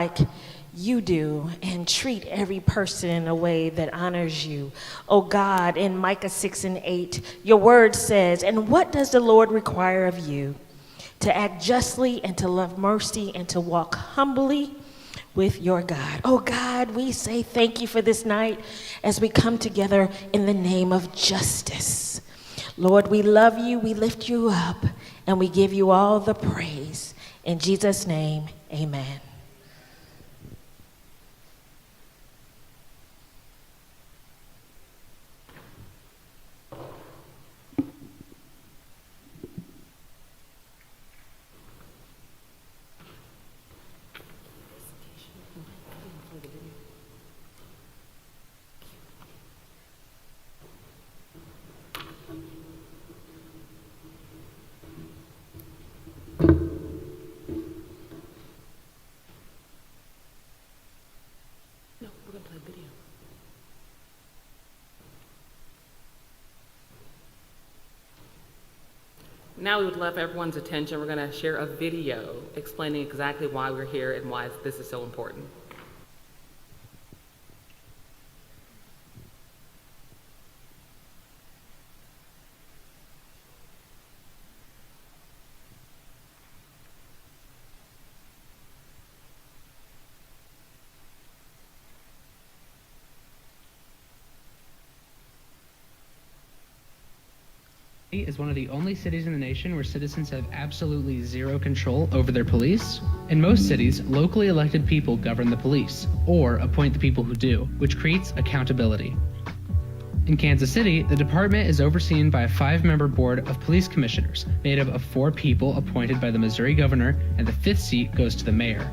like you do and treat every person in a way that honors you. Oh God, in Micah 6:8, your word says, and what does the Lord require of you? To act justly and to love mercy and to walk humbly with your God. Oh God, we say thank you for this night as we come together in the name of justice. Lord, we love you, we lift you up, and we give you all the praise. In Jesus' name, amen. Now we would love everyone's attention. We're going to share a video explaining exactly why we're here and why this is so important. Is one of the only cities in the nation where citizens have absolutely zero control over their police. In most cities, locally elected people govern the police, or appoint the people who do, which creates accountability. In Kansas City, the department is overseen by a 5-member board of police commissioners, made up of 4 people appointed by the Missouri governor, and the 5th seat goes to the mayor.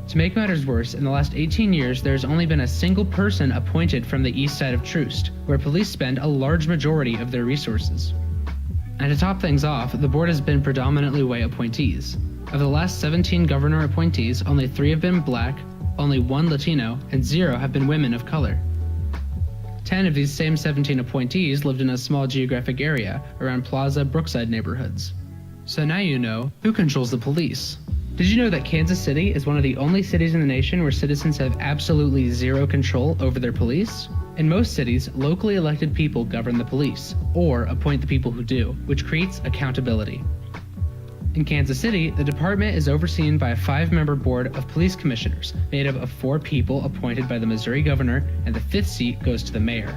To make matters worse, in the last 18 years, there has only been a single person appointed from the east side of Troost, where police spend a large majority of their resources. And to top things off, the board has been predominantly white appointees. Of the last 17 governor appointees, only 3 have been black, only 1 Latino, and 0 have been women of color. 10 of these same 17 appointees lived in a small geographic area around Plaza, Brookside neighborhoods. So now you know who controls the police. Did you know that Kansas City is one of the only cities in the nation where citizens have absolutely zero control over their police? In most cities, locally elected people govern the police, or appoint the people who do, which creates accountability. In Kansas City, the department is overseen by a 5-member board of police commissioners, made up of 4 people appointed by the Missouri governor, and the 5th seat goes to the mayor.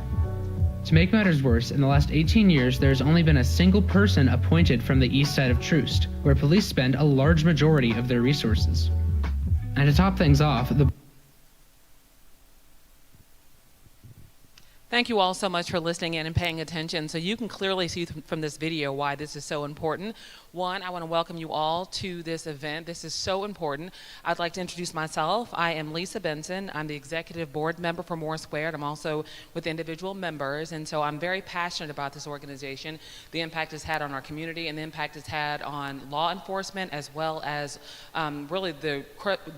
To make matters worse, in the last 18 years, there has only been a single person appointed from the east side of Troost, where police spend a large majority of their resources. And to top things off, Thank you all so much for listening in and paying attention. So you can clearly see from this video why this is so important. One, I want to welcome you all to this event. This is so important. I'd like to introduce myself. I am Lisa Benson. I'm the executive board member for MORE2. I'm also with individual members, and so I'm very passionate about this organization, the impact it's had on our community, and the impact it's had on law enforcement, as well as really the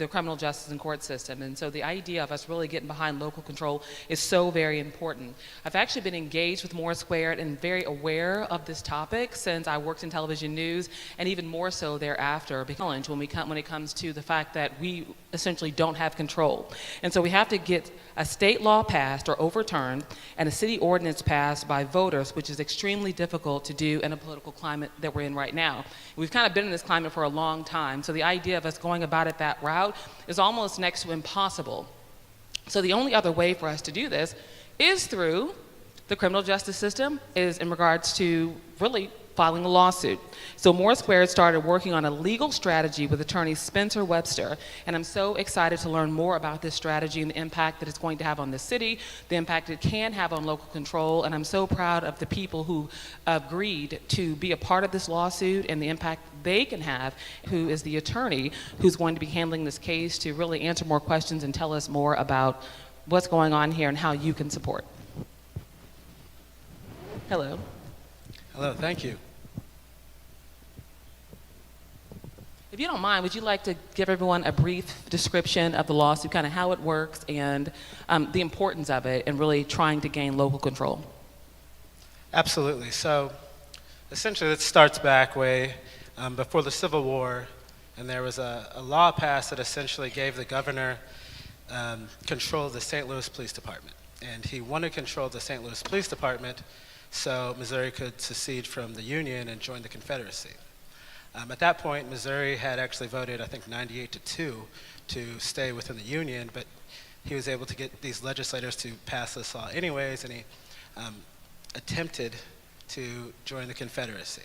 criminal justice and court system. And so the idea of us really getting behind local control is so very important. I've actually been engaged with MORE2 and very aware of this topic since I worked in television news, and even more so thereafter, when it comes to the fact that we essentially don't have control. And so we have to get a state law passed or overturned and a city ordinance passed by voters, which is extremely difficult to do in a political climate that we're in right now. We've kind of been in this climate for a long time, so the idea of us going about it that route is almost next to impossible. So the only other way for us to do this is through the criminal justice system, is in regards to really filing a lawsuit. So MORE2 started working on a legal strategy with attorney Spencer Webster, and I'm so excited to learn more about this strategy and the impact that it's going to have on the city, the impact it can have on local control, and I'm so proud of the people who agreed to be a part of this lawsuit and the impact they can have, who is the attorney who's going to be handling this case to really answer more questions and tell us more about what's going on here and how you can support. Hello. Hello, thank you. If you don't mind, would you like to give everyone a brief description of the lawsuit, kind of how it works and the importance of it and really trying to gain local control? Absolutely. So essentially it starts back way before the Civil War and there was a law passed that essentially gave the governor control of the St. Louis Police Department. And he wanted control of the St. Louis Police Department so Missouri could secede from the Union and join the Confederacy. At that point, Missouri had actually voted, I think, 98-2 to stay within the Union, but he was able to get these legislators to pass this law anyways, and he attempted to join the Confederacy.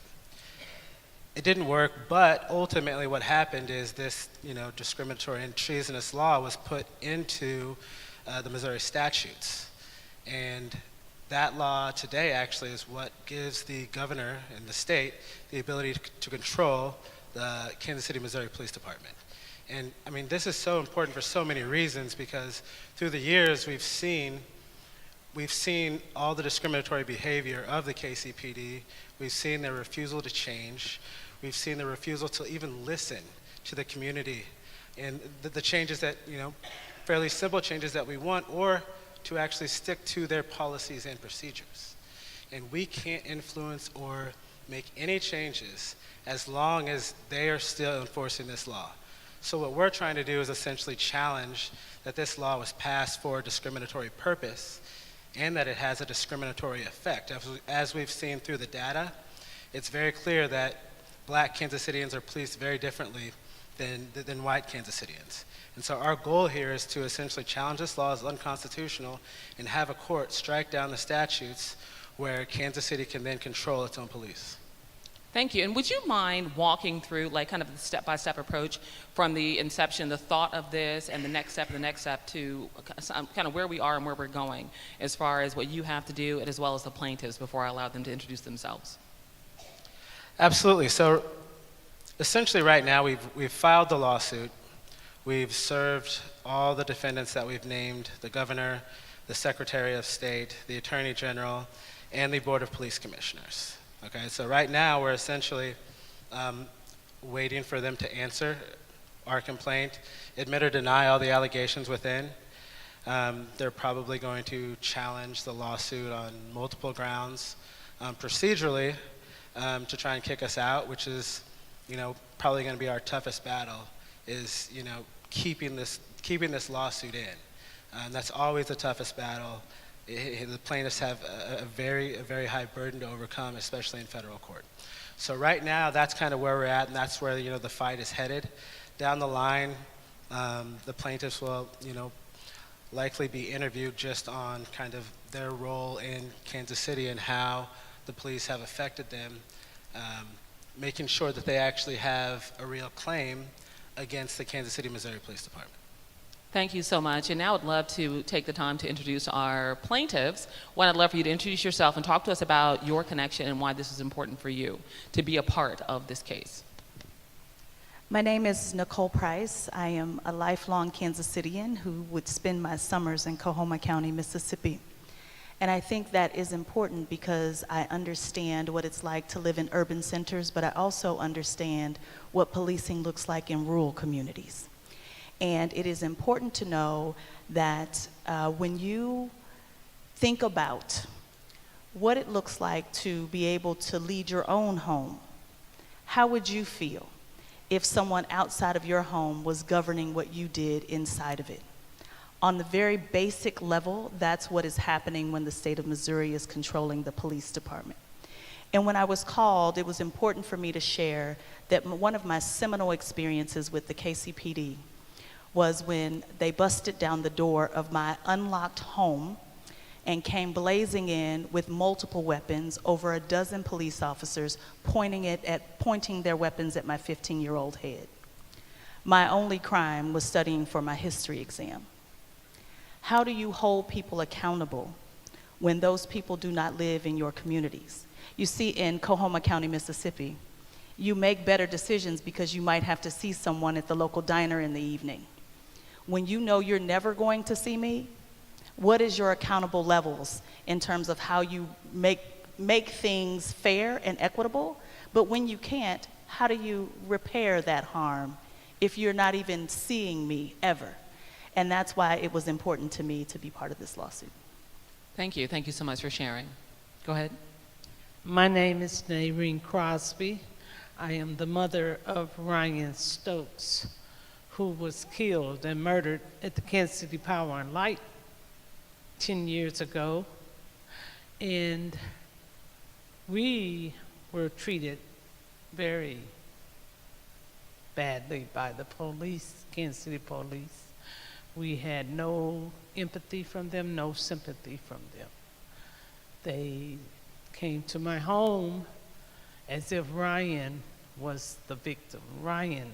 It didn't work, but ultimately what happened is this, discriminatory and treasonous law was put into the Missouri statutes. And that law today actually is what gives the governor and the state the ability to control the Kansas City, Missouri Police Department. And I mean, this is so important for so many reasons, because through the years we've seen all the discriminatory behavior of the KCPD. We've seen their refusal to change. We've seen their refusal to even listen to the community and the changes that, fairly simple changes that we want, or to actually stick to their policies and procedures. And we can't influence or make any changes as long as they are still enforcing this law. So what we're trying to do is essentially challenge that this law was passed for a discriminatory purpose and that it has a discriminatory effect. As we've seen through the data, it's very clear that Black Kansas Cityans are policed very differently than white Kansas Cityans. And so our goal here is to essentially challenge this law as unconstitutional and have a court strike down the statutes where Kansas City can then control its own police. Thank you. And would you mind walking through kind of the step-by-step approach from the inception, the thought of this, and the next step to kind of where we are and where we're going as far as what you have to do, and as well as the plaintiffs, before I allow them to introduce themselves? Absolutely. So essentially right now we've filed the lawsuit. We've served all the defendants that we've named: the governor, the Secretary of State, the Attorney General, and the Board of Police Commissioners. Okay, so right now we're essentially waiting for them to answer our complaint, admit or deny all the allegations within. They're probably going to challenge the lawsuit on multiple grounds. Procedurally, to try and kick us out, which is, probably going to be our toughest battle, is, keeping this lawsuit in. That's always the toughest battle. The plaintiffs have a very high burden to overcome, especially in federal court. So right now, that's kind of where we're at, and that's where the fight is headed. Down the line, the plaintiffs will likely be interviewed just on kind of their role in Kansas City and how the police have affected them, making sure that they actually have a real claim against the Kansas City, Missouri Police Department. Thank you so much. And now I'd love to take the time to introduce our plaintiffs. One, I'd love for you to introduce yourself and talk to us about your connection and why this is important for you to be a part of this case. My name is Nicole Price. I am a lifelong Kansas Citian who would spend my summers in Coahoma County, Mississippi. And I think that is important because I understand what it's like to live in urban centers, but I also understand what policing looks like in rural communities. And it is important to know that when you think about what it looks like to be able to lead your own home, how would you feel if someone outside of your home was governing what you did inside of it? On the very basic level, that's what is happening when the state of Missouri is controlling the police department. And when I was called, it was important for me to share that one of my seminal experiences with the KCPD was when they busted down the door of my unlocked home and came blazing in with multiple weapons, over a dozen police officers pointing their weapons at my 15-year-old head. My only crime was studying for my history exam. How do you hold people accountable when those people do not live in your communities? You see, in Coahoma County, Mississippi, you make better decisions because you might have to see someone at the local diner in the evening. When you know you're never going to see me, what is your accountable levels in terms of how you make things fair and equitable? But when you can't, how do you repair that harm if you're not even seeing me ever? And that's why it was important to me to be part of this lawsuit. Thank you. Thank you so much for sharing. Go ahead. My name is Naireen Crosby. I am the mother of Ryan Stokes, who was killed and murdered at the Kansas City Power and Light 10 years ago. And we were treated very badly by the police, Kansas City police. We had no empathy from them, no sympathy from them. They came to my home as if Ryan was the victim. Ryan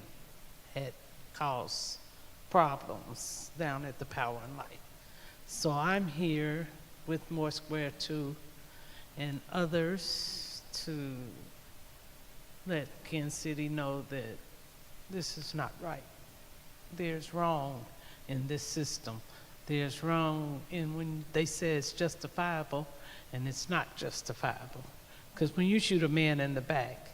had caused problems down at the Power and Light. So I'm here with MORE2 and others to let Kansas City know that this is not right. There's wrong in this system. There's wrong in when they say it's justifiable, and it's not justifiable. Because when you shoot a man in the back,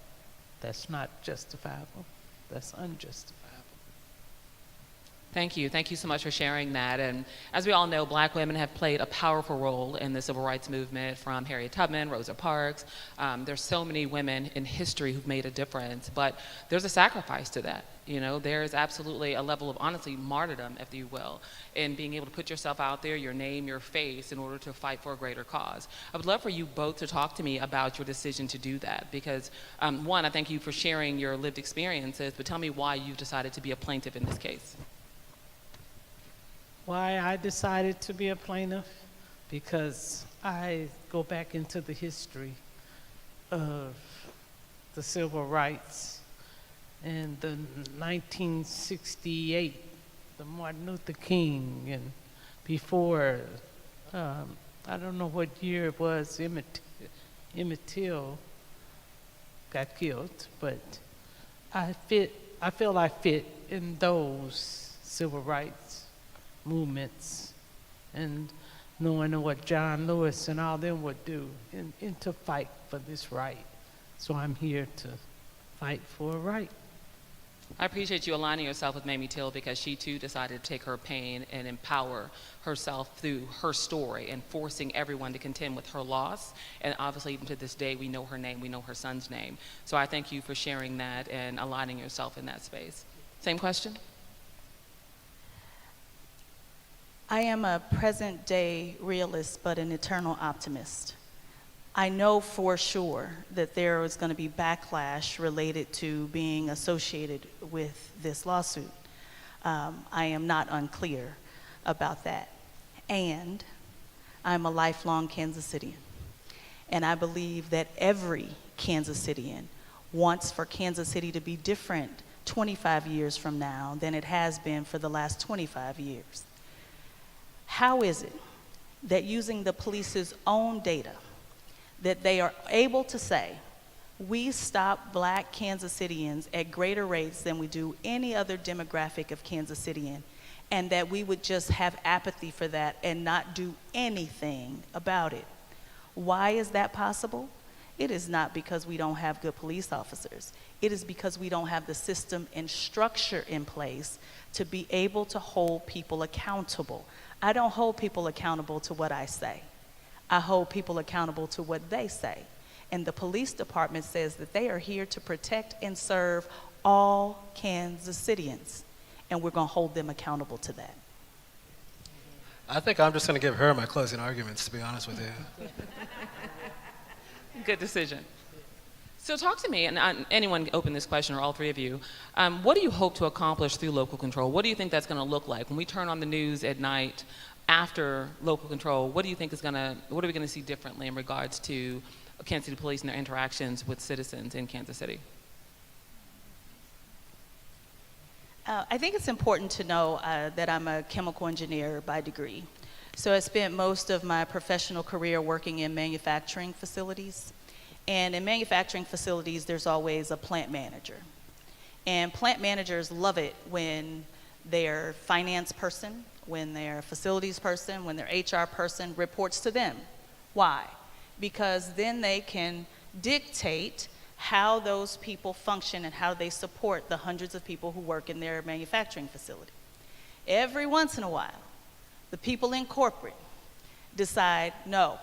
that's not justifiable. That's unjustifiable. Thank you. Thank you so much for sharing that. And as we all know, Black women have played a powerful role in the civil rights movement, from Harriet Tubman, Rosa Parks. There's so many women in history who've made a difference, but there's a sacrifice to that. You know, there is absolutely a level of, honestly, martyrdom, if you will, in being able to put yourself out there, your name, your face, in order to fight for a greater cause. I would love for you both to talk to me about your decision to do that, because one, I thank you for sharing your lived experiences, but tell me why you decided to be a plaintiff in this case. Why I decided to be a plaintiff? Because I go back into the history of the civil rights and the 1968, the Martin Luther King, and before, I don't know what year it was, Emmett Till got killed, but I feel I fit in those civil rights movements, and knowing what John Lewis and all them would do and to fight for this right. So I'm here to fight for a right. I appreciate you aligning yourself with Mamie Till, because she too decided to take her pain and empower herself through her story and forcing everyone to contend with her loss. And obviously, even to this day, we know her name, we know her son's name. So I thank you for sharing that and aligning yourself in that space. Same question? I am a present day realist, but an eternal optimist. I know for sure that there is going to be backlash related to being associated with this lawsuit. I am not unclear about that. And I'm a lifelong Kansas Citian. And I believe that every Kansas Citian wants for Kansas City to be different 25 years from now than it has been for the last 25 years. How is it that using the police's own data, that they are able to say, we stop Black Kansas Citians at greater rates than we do any other demographic of Kansas Citian, and that we would just have apathy for that and not do anything about it? Why is that possible? It is not because we don't have good police officers. It is because we don't have the system and structure in place to be able to hold people accountable. I don't hold people accountable to what I say. I hold people accountable to what they say. And the police department says that they are here to protect and serve all Kansas Citians. And we're going to hold them accountable to that. I think I'm just going to give her my closing arguments, to be honest with you. Good decision. So talk to me, and anyone can open this question, or all three of you. What do you hope to accomplish through local control? What do you think that's going to look like when we turn on the news at night after local control? What do you think what are we going to see differently in regards to Kansas City Police and their interactions with citizens in Kansas City? I think it's important to know that I'm a chemical engineer by degree. So I spent most of my professional career working in manufacturing facilities. And in manufacturing facilities, there's always a plant manager. And plant managers love it when their finance person, when their facilities person, when their HR person reports to them. Why? Because then they can dictate how those people function and how they support the hundreds of people who work in their manufacturing facility. Every once in a while, the people in corporate decide, no,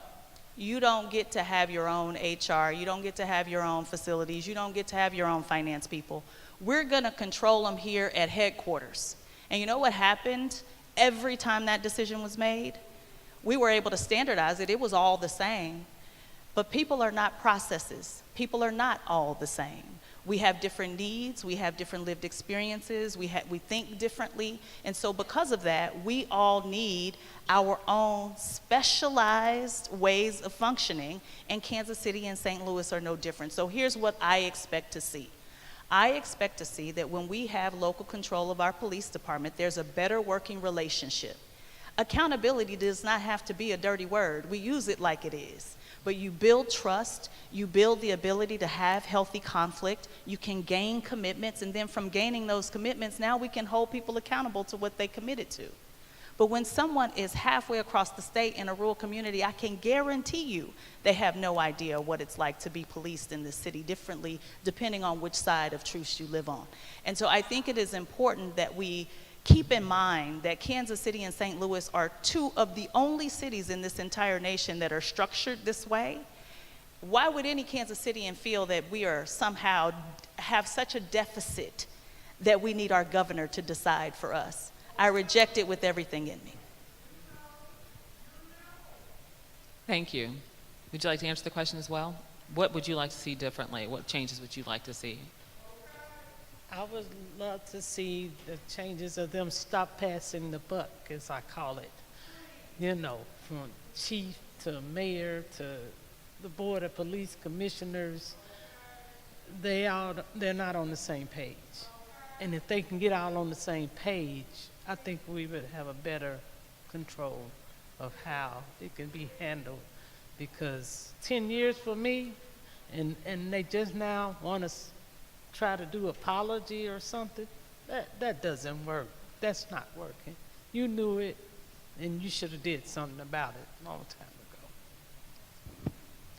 You don't get to have your own HR. You don't get to have your own facilities. You don't get to have your own finance people. We're going to control them here at headquarters. And you know what happened every time that decision was made? We were able to standardize it. It was all the same. But people are not processes. People are not all the same. We have different needs. We have different lived experiences. We think differently. And so because of that, we all need our own specialized ways of functioning, and Kansas City and St. Louis are no different. So here's what I expect to see. I expect to see that when we have local control of our police department, there's a better working relationship. Accountability does not have to be a dirty word. We use it like it is. But you build trust, you build the ability to have healthy conflict, you can gain commitments, and then from gaining those commitments, now we can hold people accountable to what they committed to. But when someone is halfway across the state in a rural community, I can guarantee you they have no idea what it's like to be policed in this city differently, depending on which side of truth you live on. And so I think it is important that we keep in mind that Kansas City and St. Louis are two of the only cities in this entire nation that are structured this way. Why would any Kansas Citian feel that we are somehow have such a deficit that we need our governor to decide for us? I reject it with everything in me. Thank you. Would you like to answer the question as well? What would you like to see differently? What changes would you like to see? I would love to see the changes of them stop passing the buck, as I call it. You know, from chief to mayor to the board of police commissioners, they're not on the same page. And if they can get all on the same page, I think we would have a better control of how it can be handled. Because 10 years for me, and they just now want to try to do apology or something, that doesn't work. That's not working. You knew it, and you should have did something about it a long time ago.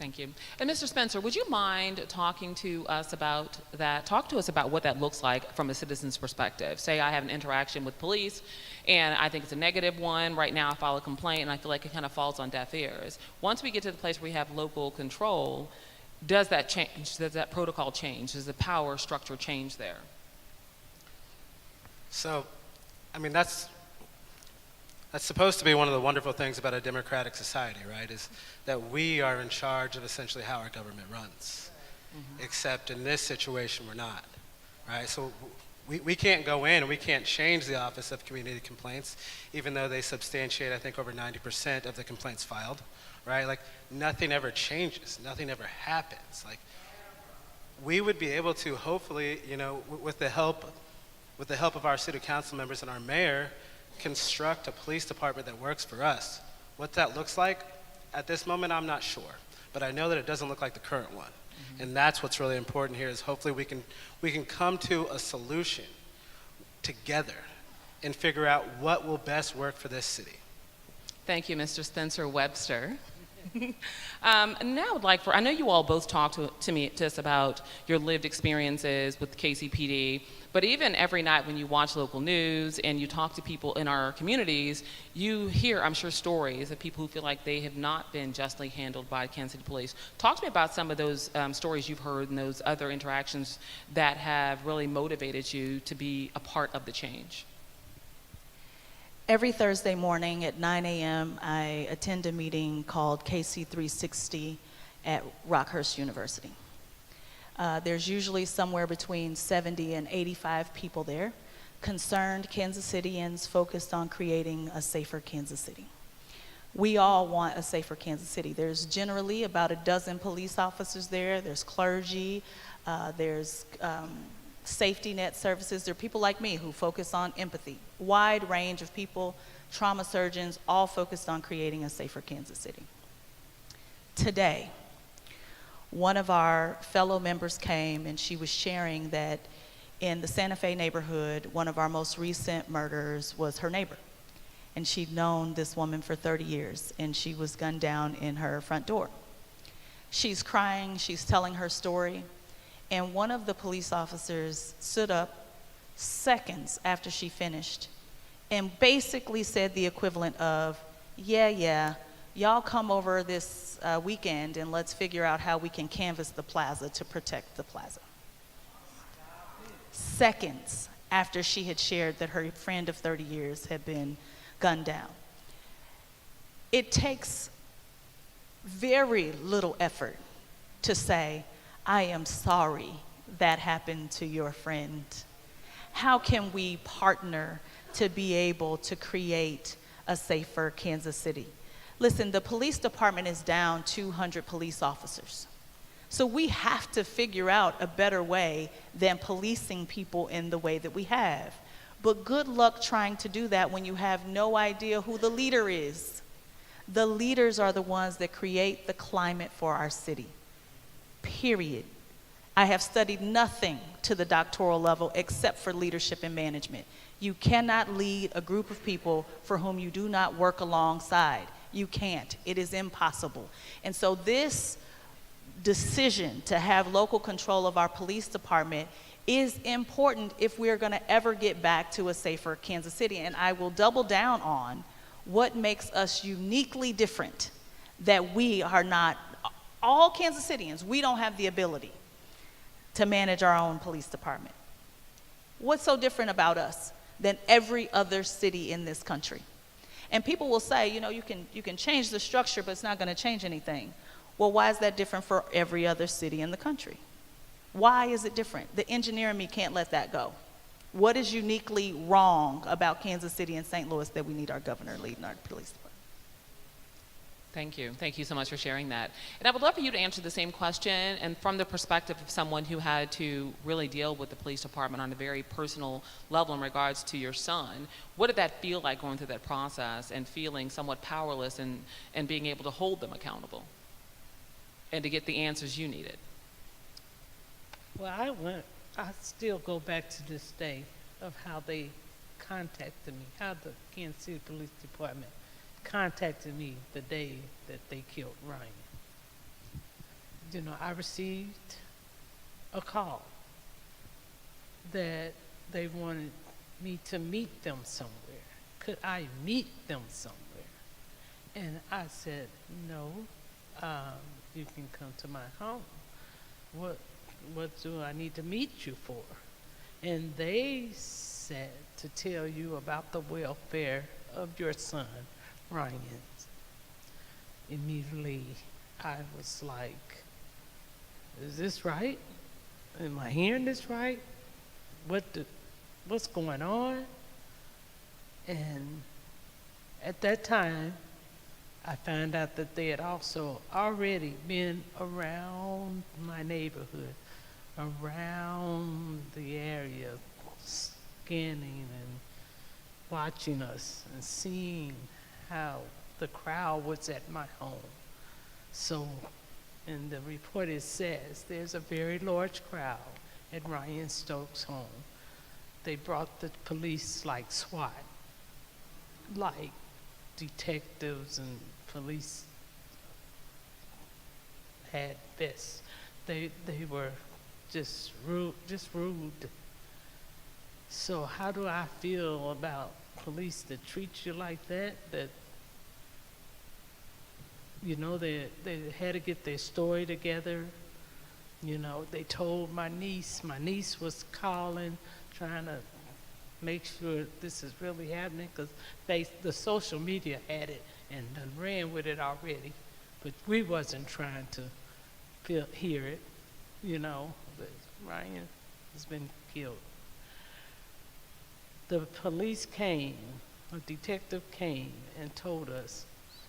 Thank you. And Mr. Spencer, would you mind talking to us about that? Talk to us about what that looks like from a citizen's perspective. Say I have an interaction with police, and I think it's a negative one. Right now I file a complaint, and I feel like it kind of falls on deaf ears. Once we get to the place where we have local control, does that change? Does that protocol change? Does the power structure change there? So, I mean, that's supposed to be one of the wonderful things about a democratic society, right? Is that we are in charge of essentially how our government runs. Mm-hmm. Except in this situation, we're not, right? So we can't go in and we can't change the Office of Community Complaints, even though they substantiate, I think, over 90% of the complaints filed, right? Like, nothing ever changes, nothing ever happens. Like, we would be able to hopefully, you know, with the help of our city council members and our mayor, construct a police department that works for us. What that looks like, at this moment, I'm not sure. But I know that it doesn't look like the current one. Mm-hmm. And that's what's really important here, is hopefully we can come to a solution together and figure out what will best work for this city. Thank you, Mr. Spencer Webster. Now I would like I know you all both talked to us about your lived experiences with KCPD, but even every night when you watch local news and you talk to people in our communities, you hear, I'm sure, stories of people who feel like they have not been justly handled by Kansas City Police. Talk to me about some of those stories you've heard and those other interactions that have really motivated you to be a part of the change. Every Thursday morning at 9 a.m., I attend a meeting called KC 360 at Rockhurst University. There's usually somewhere between 70 and 85 people there, concerned Kansas Cityans focused on creating a safer Kansas City. We all want a safer Kansas City. There's generally about a dozen police officers there. There's clergy. There's safety net services. There are people like me who focus on empathy. Wide range of people, trauma surgeons, all focused on creating a safer Kansas City. Today, one of our fellow members came and she was sharing that in the Santa Fe neighborhood, one of our most recent murders was her neighbor. And she'd known this woman for 30 years and she was gunned down in her front door. She's crying, she's telling her story. And one of the police officers stood up seconds after she finished and basically said the equivalent of, yeah, y'all come over this weekend and let's figure out how we can canvass the plaza to protect the plaza. Seconds after she had shared that her friend of 30 years had been gunned down. It takes very little effort to say, I am sorry that happened to your friend. How can we partner to be able to create a safer Kansas City? Listen, the police department is down 200 police officers. So we have to figure out a better way than policing people in the way that we have. But good luck trying to do that when you have no idea who the leader is. The leaders are the ones that create the climate for our city, period. I have studied nothing to the doctoral level except for leadership and management. You cannot lead a group of people for whom you do not work alongside. You can't. It is impossible. And so this decision to have local control of our police department is important if we're going to ever get back to a safer Kansas City. And I will double down on what makes us uniquely different, that we are not, all Kansas Citians, we don't have the ability to manage our own police department. What's so different about us than every other city in this country? And people will say, you know, you can change the structure, but it's not going to change anything. Well, why is that different for every other city in the country? Why is it different? The engineer in me can't let that go. What is uniquely wrong about Kansas City and St. Louis that we need our governor leading our police department? Thank you. Thank you so much for sharing that. And I would love for you to answer the same question, and from the perspective of someone who had to really deal with the police department on a very personal level in regards to your son. What did that feel like going through that process and feeling somewhat powerless and being able to hold them accountable and to get the answers you needed? Well, I still go back to this day of how they contacted me, how the Kansas City Police Department contacted me the day that they killed Ryan. You know, I received a call that they wanted me to meet them somewhere. Could I meet them somewhere? And I said, no, you can come to my home. What do I need to meet you for? And they said to tell you about the welfare of your son, Ryan. Immediately, I was like, is this right? Am I hearing this right? What's going on? And at that time, I found out that they had also already been around my neighborhood, around the area, scanning and watching us and seeing how the crowd was at my home. So in the report it says there's a very large crowd at Ryan Stokes' home. They brought the police like SWAT, like detectives and police had vests. They were just rude. So how do I feel about police that treat you like that? That, you know, they had to get their story together. You know, they told my niece was calling, trying to make sure this is really happening, because the social media had it and done ran with it already, but we wasn't trying to hear it, you know, that Ryan has been killed. The police came, a detective came and told us,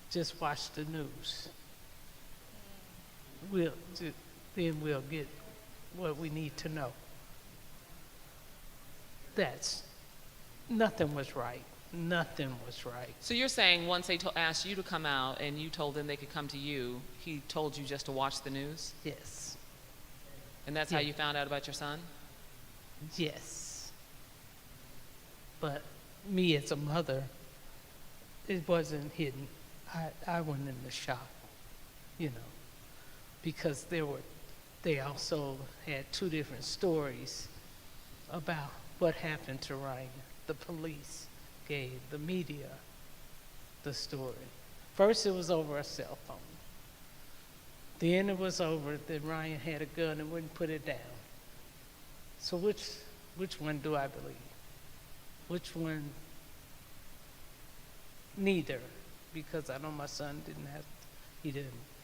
just watch the news. Then we'll get what we need to know. Nothing was right. Nothing was right. So you're saying once they asked you to come out and you told them they could come to you, he told you just to watch the news? Yes. And that's how you found out about your son? Yes. But me as a mother, it wasn't hidden. I went into shock, you know, because they also had two different stories about what happened to Ryan. The police gave the media the story. First it was over a cell phone. Then it was over that Ryan had a gun and wouldn't put it down. So which one do I believe? Which one? Neither, because I know my son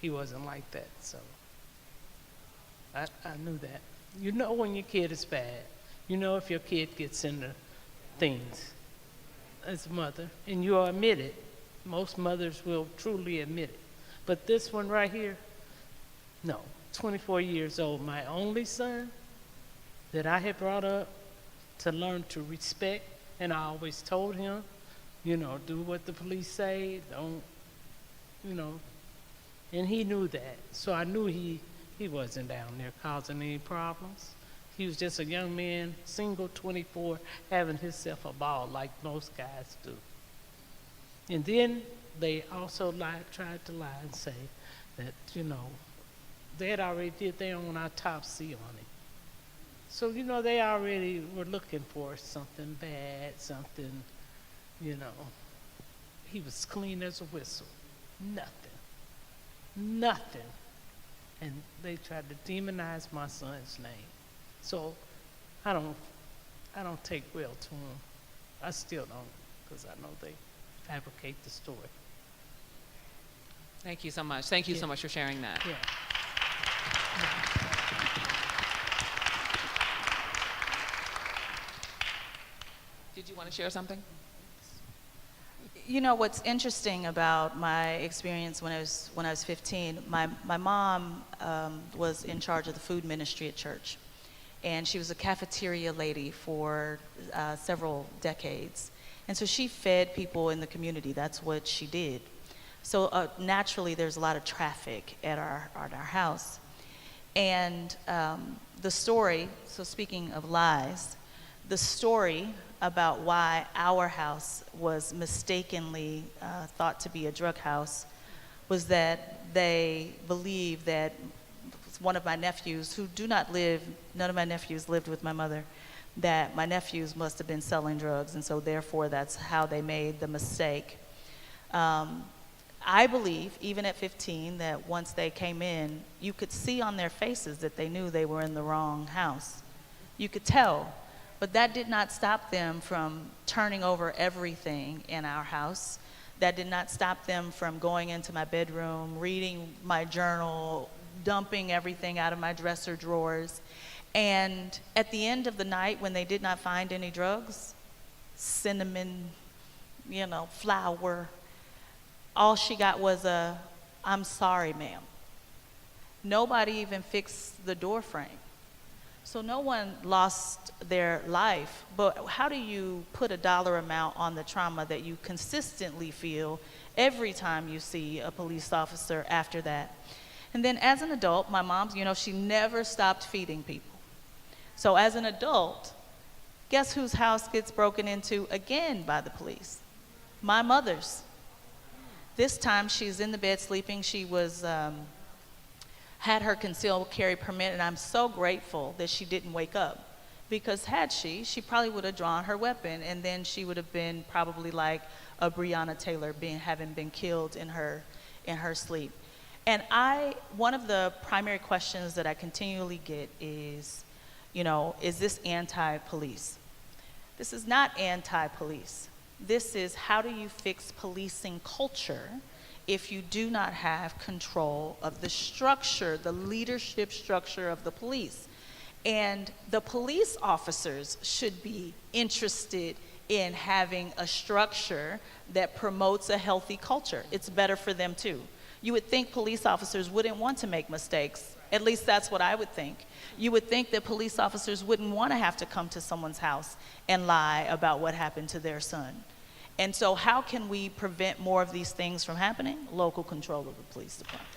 he wasn't like that, so I knew that. You know when your kid is bad. You know if your kid gets into things as a mother, and you'll admit it. Most mothers will truly admit it. But this one right here, no, 24 years old, my only son that I had brought up to learn to respect, and I always told him, you know, do what the police say, don't, you know, and he knew that. So I knew he wasn't down there causing any problems. He was just a young man, single, 24, having himself a ball like most guys do. And then they also tried to lie and say that, you know, they had already did their own autopsy on him. So, you know, they already were looking for something bad, something, you know. He was clean as a whistle. Nothing. And they tried to demonize my son's name. So I don't take well to them. I still don't, because I know they fabricate the story. Thank you so much. Thank you so much for sharing that. Yeah. Did you want to share something? You know what's interesting about my experience when I was 15, my mom was in charge of the food ministry at church, and she was a cafeteria lady for several decades, and so she fed people in the community. That's what she did. So naturally, there's a lot of traffic at our house, and the story. So speaking of lies, the story about why our house was mistakenly thought to be a drug house was that they believed that one of my nephews, who do not live, none of my nephews lived with my mother, that my nephews must have been selling drugs, and so therefore that's how they made the mistake. I believe, even at 15, that once they came in, you could see on their faces that they knew they were in the wrong house. You could tell. But that did not stop them from turning over everything in our house. That did not stop them from going into my bedroom, reading my journal, dumping everything out of my dresser drawers. And at the end of the night, when they did not find any drugs, cinnamon, you know, flour, all she got was a, "I'm sorry, ma'am." Nobody even fixed the door frame. So no one lost their life, but how do you put a dollar amount on the trauma that you consistently feel every time you see a police officer after that? And then as an adult, my mom, you know, she never stopped feeding people. So as an adult, guess whose house gets broken into again by the police? My mother's. This time she's in the bed sleeping. She was had her concealed carry permit, and I'm so grateful that she didn't wake up, because had she probably would have drawn her weapon, and then she would have been probably like a Breonna Taylor, having been killed in her sleep. And one of the primary questions that I continually get is, you know, is this anti-police? This is not anti-police. This is, how do you fix policing culture if you do not have control of the structure, the leadership structure of the police? And the police officers should be interested in having a structure that promotes a healthy culture. It's better for them too. You would think police officers wouldn't want to make mistakes. At least that's what I would think. You would think that police officers wouldn't want to have to come to someone's house and lie about what happened to their son. And so how can we prevent more of these things from happening? Local control of the police department.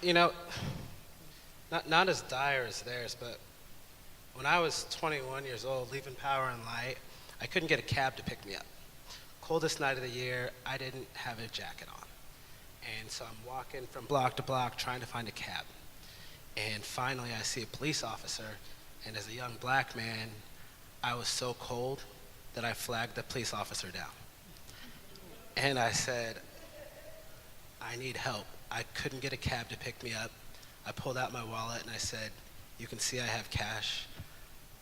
You know, not as dire as theirs, but when I was 21 years old, leaving Power and Light, I couldn't get a cab to pick me up. Coldest night of the year, I didn't have a jacket on. And so I'm walking from block to block trying to find a cab. And finally I see a police officer, and as a young black man, I was so cold that I flagged the police officer down. And I said, I need help. I couldn't get a cab to pick me up. I pulled out my wallet and I said, you can see I have cash.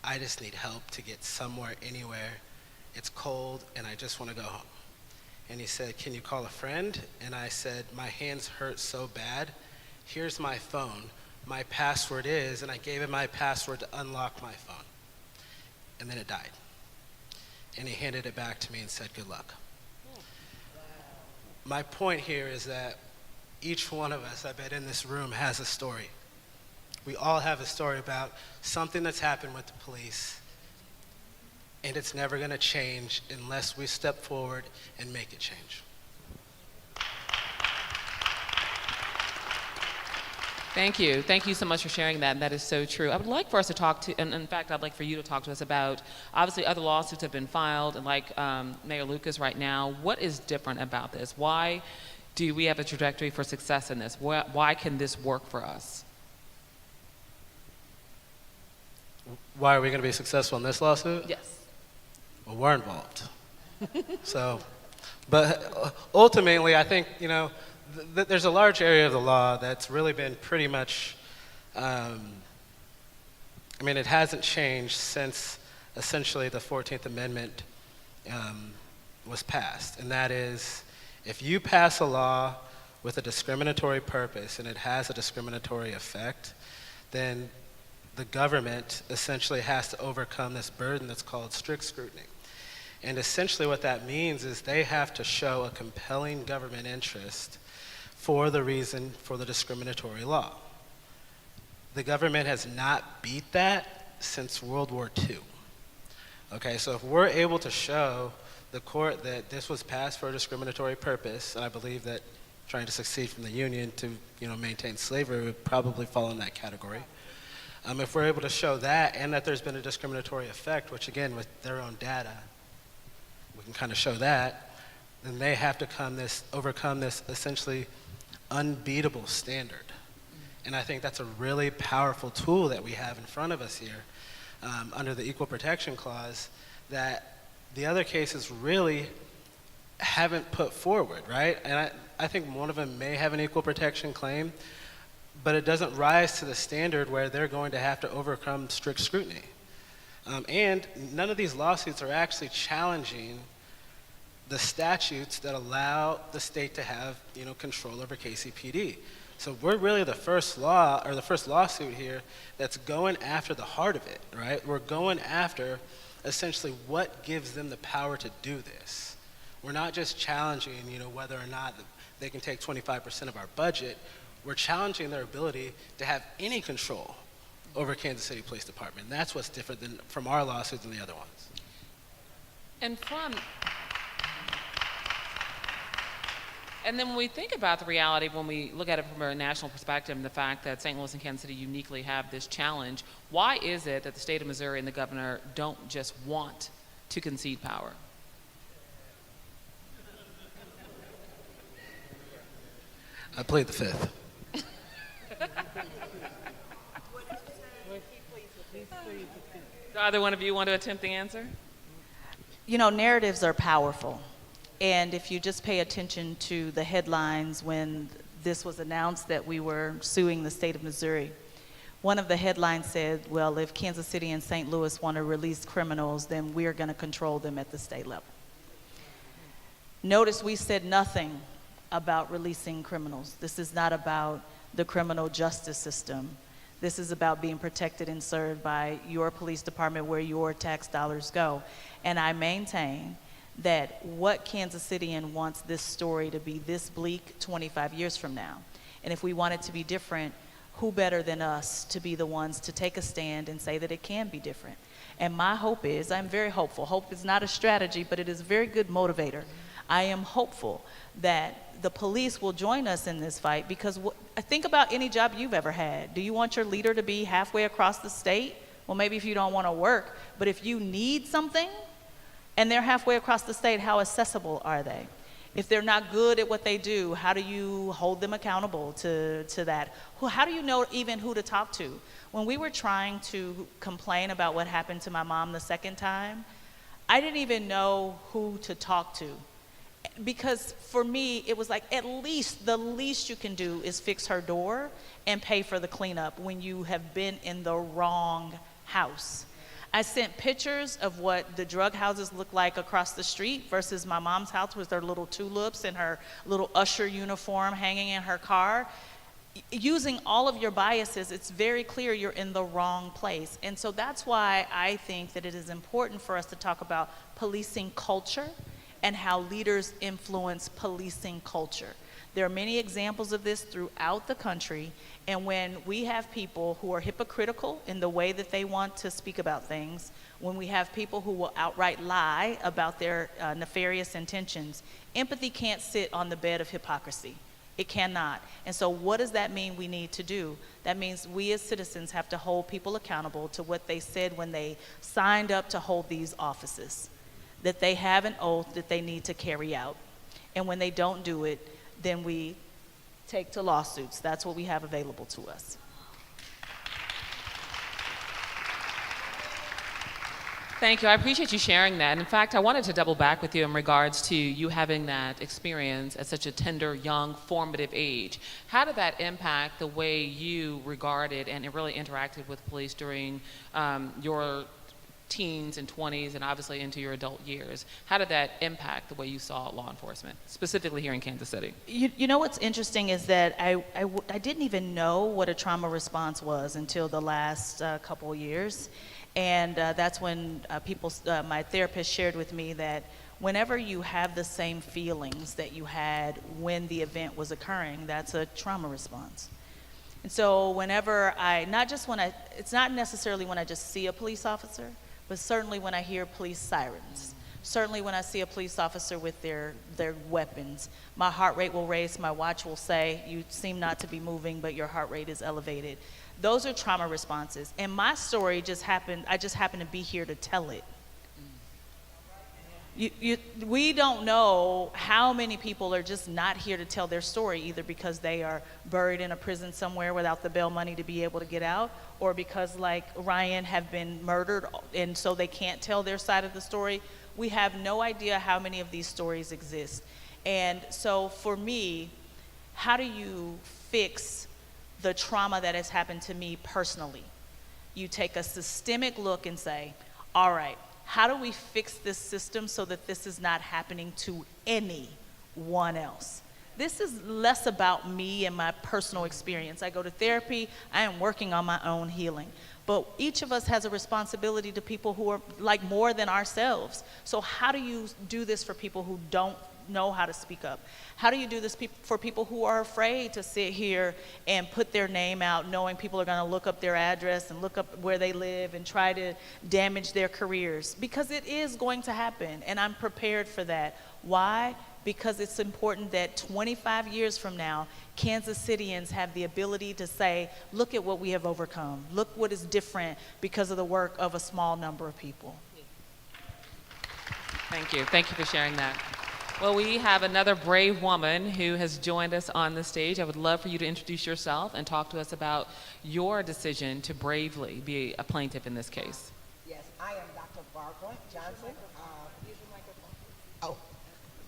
I just need help to get somewhere, anywhere. It's cold and I just want to go home. And he said, can you call a friend? And I said, my hands hurt so bad. Here's my phone. My password is, and I gave him my password to unlock my phone. And then it died. And he handed it back to me and said, good luck. My point here is that each one of us, I bet, in this room has a story. We all have a story about something that's happened with the police, and it's never going to change unless we step forward and make it change. Thank you. Thank you so much for sharing that, and that is so true. I would like for us to talk to, and in fact, I'd like for you to talk to us about, obviously other lawsuits have been filed, and like Mayor Lucas right now, what is different about this? Why do we have a trajectory for success in this? Why can this work for us? Why are we going to be successful in this lawsuit? Yes. Well, we're involved. But ultimately, I think, there's a large area of the law that's really been pretty much, it hasn't changed since essentially the 14th Amendment was passed. And that is, if you pass a law with a discriminatory purpose and it has a discriminatory effect, then the government essentially has to overcome this burden that's called strict scrutiny. And essentially what that means is they have to show a compelling government interest for the reason for the discriminatory law. The government has not beat that since World War II. Okay, so if we're able to show the court that this was passed for a discriminatory purpose, and I believe that trying to secede from the Union to maintain slavery would probably fall in that category. If we're able to show that and that there's been a discriminatory effect, which again with their own data, we can kind of show that, then they have to overcome this essentially unbeatable standard. And I think that's a really powerful tool that we have in front of us here under the Equal Protection Clause that the other cases really haven't put forward, right? And I think one of them may have an equal protection claim, but it doesn't rise to the standard where they're going to have to overcome strict scrutiny. And none of these lawsuits are actually challenging the statutes that allow the state to have control over KCPD. So we're really the first lawsuit here that's going after the heart of it, right? We're going after essentially what gives them the power to do this. We're not just challenging whether or not they can take 25% of our budget. We're challenging their ability to have any control over Kansas City Police Department. And that's what's different from our lawsuits than the other ones. And then when we think about the reality, when we look at it from a national perspective, and the fact that St. Louis and Kansas City uniquely have this challenge, why is it that the state of Missouri and the governor don't just want to concede power? I plead the fifth. Do either one of you want to attempt the answer? Narratives are powerful. And if you just pay attention to the headlines when this was announced that we were suing the state of Missouri, one of the headlines said, well, if Kansas City and St. Louis want to release criminals, then we're going to control them at the state level. Notice we said nothing about releasing criminals. This is not about the criminal justice system. This is about being protected and served by your police department where your tax dollars go. And I maintain that what Kansas Cityan wants this story to be this bleak 25 years from now. And if we want it to be different, who better than us to be the ones to take a stand and say that it can be different? And my hope is, I'm very hopeful. Hope is not a strategy, but it is a very good motivator. I am hopeful that the police will join us in this fight because think about any job you've ever had. Do you want your leader to be halfway across the state? Well, maybe if you don't want to work, but if you need something, and they're halfway across the state, how accessible are they? If they're not good at what they do, how do you hold them accountable to that? How do you know even who to talk to? When we were trying to complain about what happened to my mom the second time, I didn't even know who to talk to. Because for me, it was like, at least, the least you can do is fix her door and pay for the cleanup when you have been in the wrong house. I sent pictures of what the drug houses look like across the street versus my mom's house with her little tulips and her little usher uniform hanging in her car. Using all of your biases, it's very clear you're in the wrong place. And so that's why I think that it is important for us to talk about policing culture and how leaders influence policing culture. There are many examples of this throughout the country, and when we have people who are hypocritical in the way that they want to speak about things, when we have people who will outright lie about their nefarious intentions, empathy can't sit on the bed of hypocrisy. It cannot. And so what does that mean we need to do? That means we as citizens have to hold people accountable to what they said when they signed up to hold these offices, that they have an oath that they need to carry out. And when they don't do it, then we take to lawsuits. That's what we have available to us. Thank you. I appreciate you sharing that. In fact, I wanted to double back with you in regards to you having that experience at such a tender, young, formative age. How did that impact the way you regarded and really interacted with police during your teens and 20s and obviously into your adult years? How did that impact the way you saw law enforcement, specifically here in Kansas City? You know what's interesting is that I didn't even know what a trauma response was until the last couple of years. And that's when my therapist shared with me that whenever you have the same feelings that you had when the event was occurring, that's a trauma response. And so whenever it's not necessarily when I just see a police officer, but certainly when I hear police sirens, certainly when I see a police officer with their weapons, my heart rate will race, my watch will say, you seem not to be moving, but your heart rate is elevated. Those are trauma responses. And my story I just happened to be here to tell it. We don't know how many people are just not here to tell their story, either because they are buried in a prison somewhere without the bail money to be able to get out, or because, like Ryan, have been murdered and so they can't tell their side of the story. We have no idea how many of these stories exist. And so for me, how do you fix the trauma that has happened to me personally? You take a systemic look and say, all right, how do we fix this system so that this is not happening to anyone else? This is less about me and my personal experience. I go to therapy, I am working on my own healing. But each of us has a responsibility to people who are like more than ourselves. So how do you do this for people who don't know how to speak up? How do you do this for people who are afraid to sit here and put their name out, knowing people are going to look up their address and look up where they live and try to damage their careers? Because it is going to happen, and I'm prepared for that. Why? Because it's important that 25 years from now, Kansas Cityans have the ability to say, look at what we have overcome. Look what is different because of the work of a small number of people. Thank you. Thank you for sharing that. Well, we have another brave woman who has joined us on the stage. I would love for you to introduce yourself and talk to us about your decision to bravely be a plaintiff in this case. Yes, I am Dr. Barbara Johnson. Use your microphone. Oh.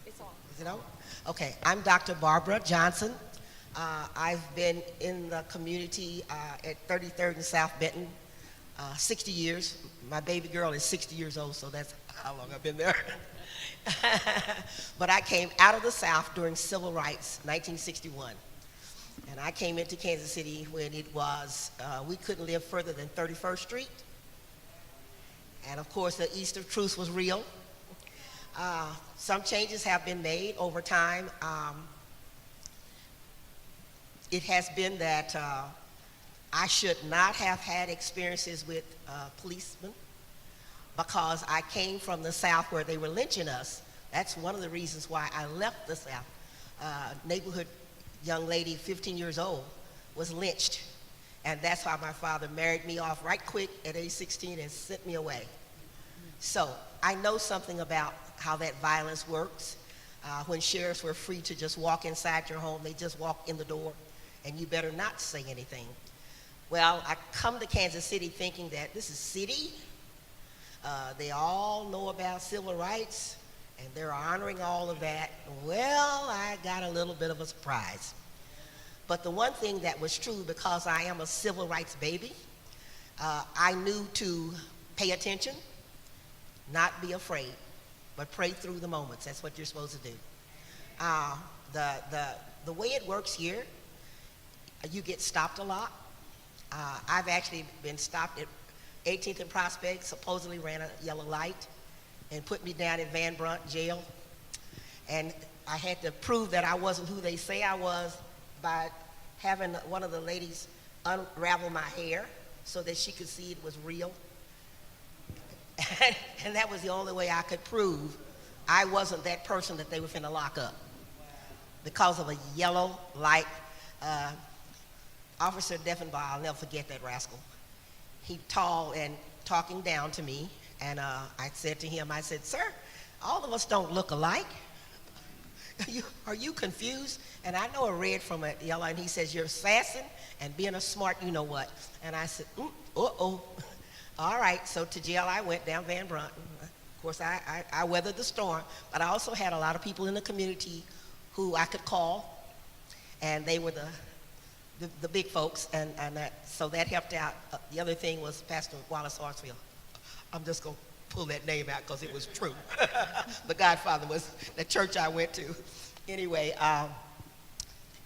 It's on. Is it on? Okay, I'm Dr. Barbara Johnson. I've been in the community at 33rd and South Benton 60 years. My baby girl is 60 years old, so that's how long I've been there. But I came out of the South during Civil Rights, 1961. And I came into Kansas City when it was, we couldn't live further than 31st Street. And of course, the East of Truth was real. Some changes have been made over time. It has been that I should not have had experiences with policemen, because I came from the South where they were lynching us. That's one of the reasons why I left the South. Neighborhood young lady, 15 years old, was lynched. And that's why my father married me off right quick at age 16 and sent me away. So I know something about how that violence works. When sheriffs were free to just walk inside your home, they just walk in the door, and you better not say anything. Well, I come to Kansas City thinking that this is city. They all know about civil rights, and they're honoring all of that. Well, I got a little bit of a surprise. But the one thing that was true, because I am a civil rights baby, I knew to pay attention, not be afraid, but pray through the moments. That's what you're supposed to do. The way it works here, you get stopped a lot. I've actually been stopped at 18th and Prospect, supposedly ran a yellow light, and put me down at Van Brunt jail. And I had to prove that I wasn't who they say I was by having one of the ladies unravel my hair so that she could see it was real. And that was the only way I could prove I wasn't that person that they were finna lock up, because of a yellow light. Officer Deffenbaugh, I'll never forget that rascal. He tall and talking down to me, and I said to him, I said, "Sir, all of us don't look alike. Are you confused?" And I know a red from a yellow, and he says, "You're assassin and being a smart you know what." And I said, uh-oh. All right, so to jail I went, down Van Brunt. Of course, I weathered the storm, but I also had a lot of people in the community who I could call, and they were the big folks, and so that helped out. The other thing was Pastor Wallace Hartsfield. I'm just going to pull that name out because it was true. The godfather was the church I went to. Anyway,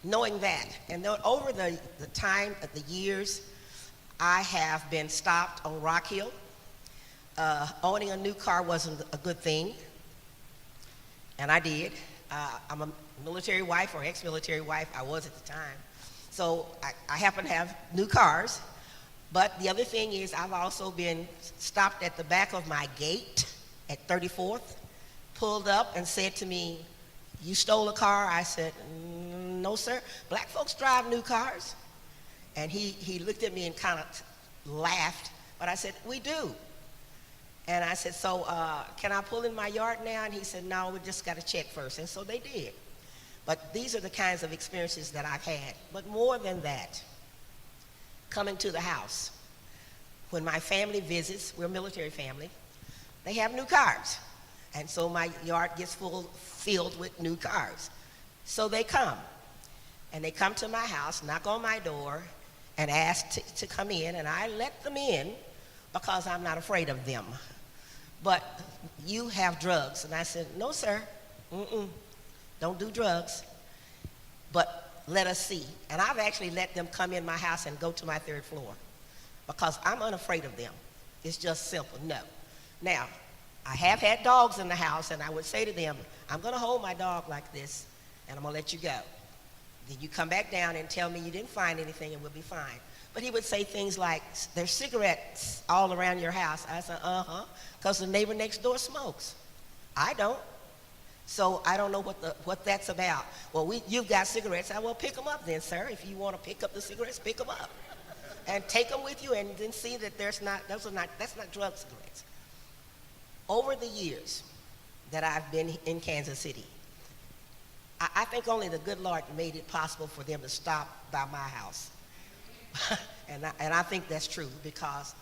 knowing that, and over the time, the years, I have been stopped on Rock Hill. Owning a new car wasn't a good thing, and I did. I'm a military wife, or ex-military wife, I was at the time. So I happen to have new cars. But the other thing is, I've also been stopped at the back of my gate at 34th, pulled up and said to me, "You stole a car?" I said, "No, sir. Black folks drive new cars." And he looked at me and kind of laughed. But I said, "We do." And I said, "So can I pull in my yard now?" And he said, "No, we just got to check first." And so they did. But these are the kinds of experiences that I've had. But more than that, coming to the house, when my family visits, we're a military family, they have new cars. And so my yard gets filled with new cars. So they come. And they come to my house, knock on my door, and ask to come in. And I let them in because I'm not afraid of them. "But you have drugs." And I said, "No, sir. Don't do drugs. But let us see." And I've actually let them come in my house and go to my 3rd floor because I'm unafraid of them. It's just simple. No. Now, I have had dogs in the house, and I would say to them, "I'm going to hold my dog like this, and I'm going to let you go. Then you come back down and tell me you didn't find anything, and we'll be fine." But he would say things like, "There's cigarettes all around your house." I said, because the neighbor next door smokes. I don't. So I don't know what that's about. "Well, you've got cigarettes." I will pick them up then, sir. If you want to pick up the cigarettes, pick them up. And take them with you, and then see that that's not drug cigarettes. Over the years that I've been in Kansas City, I think only the good Lord made it possible for them to stop by my house. and I think that's true, because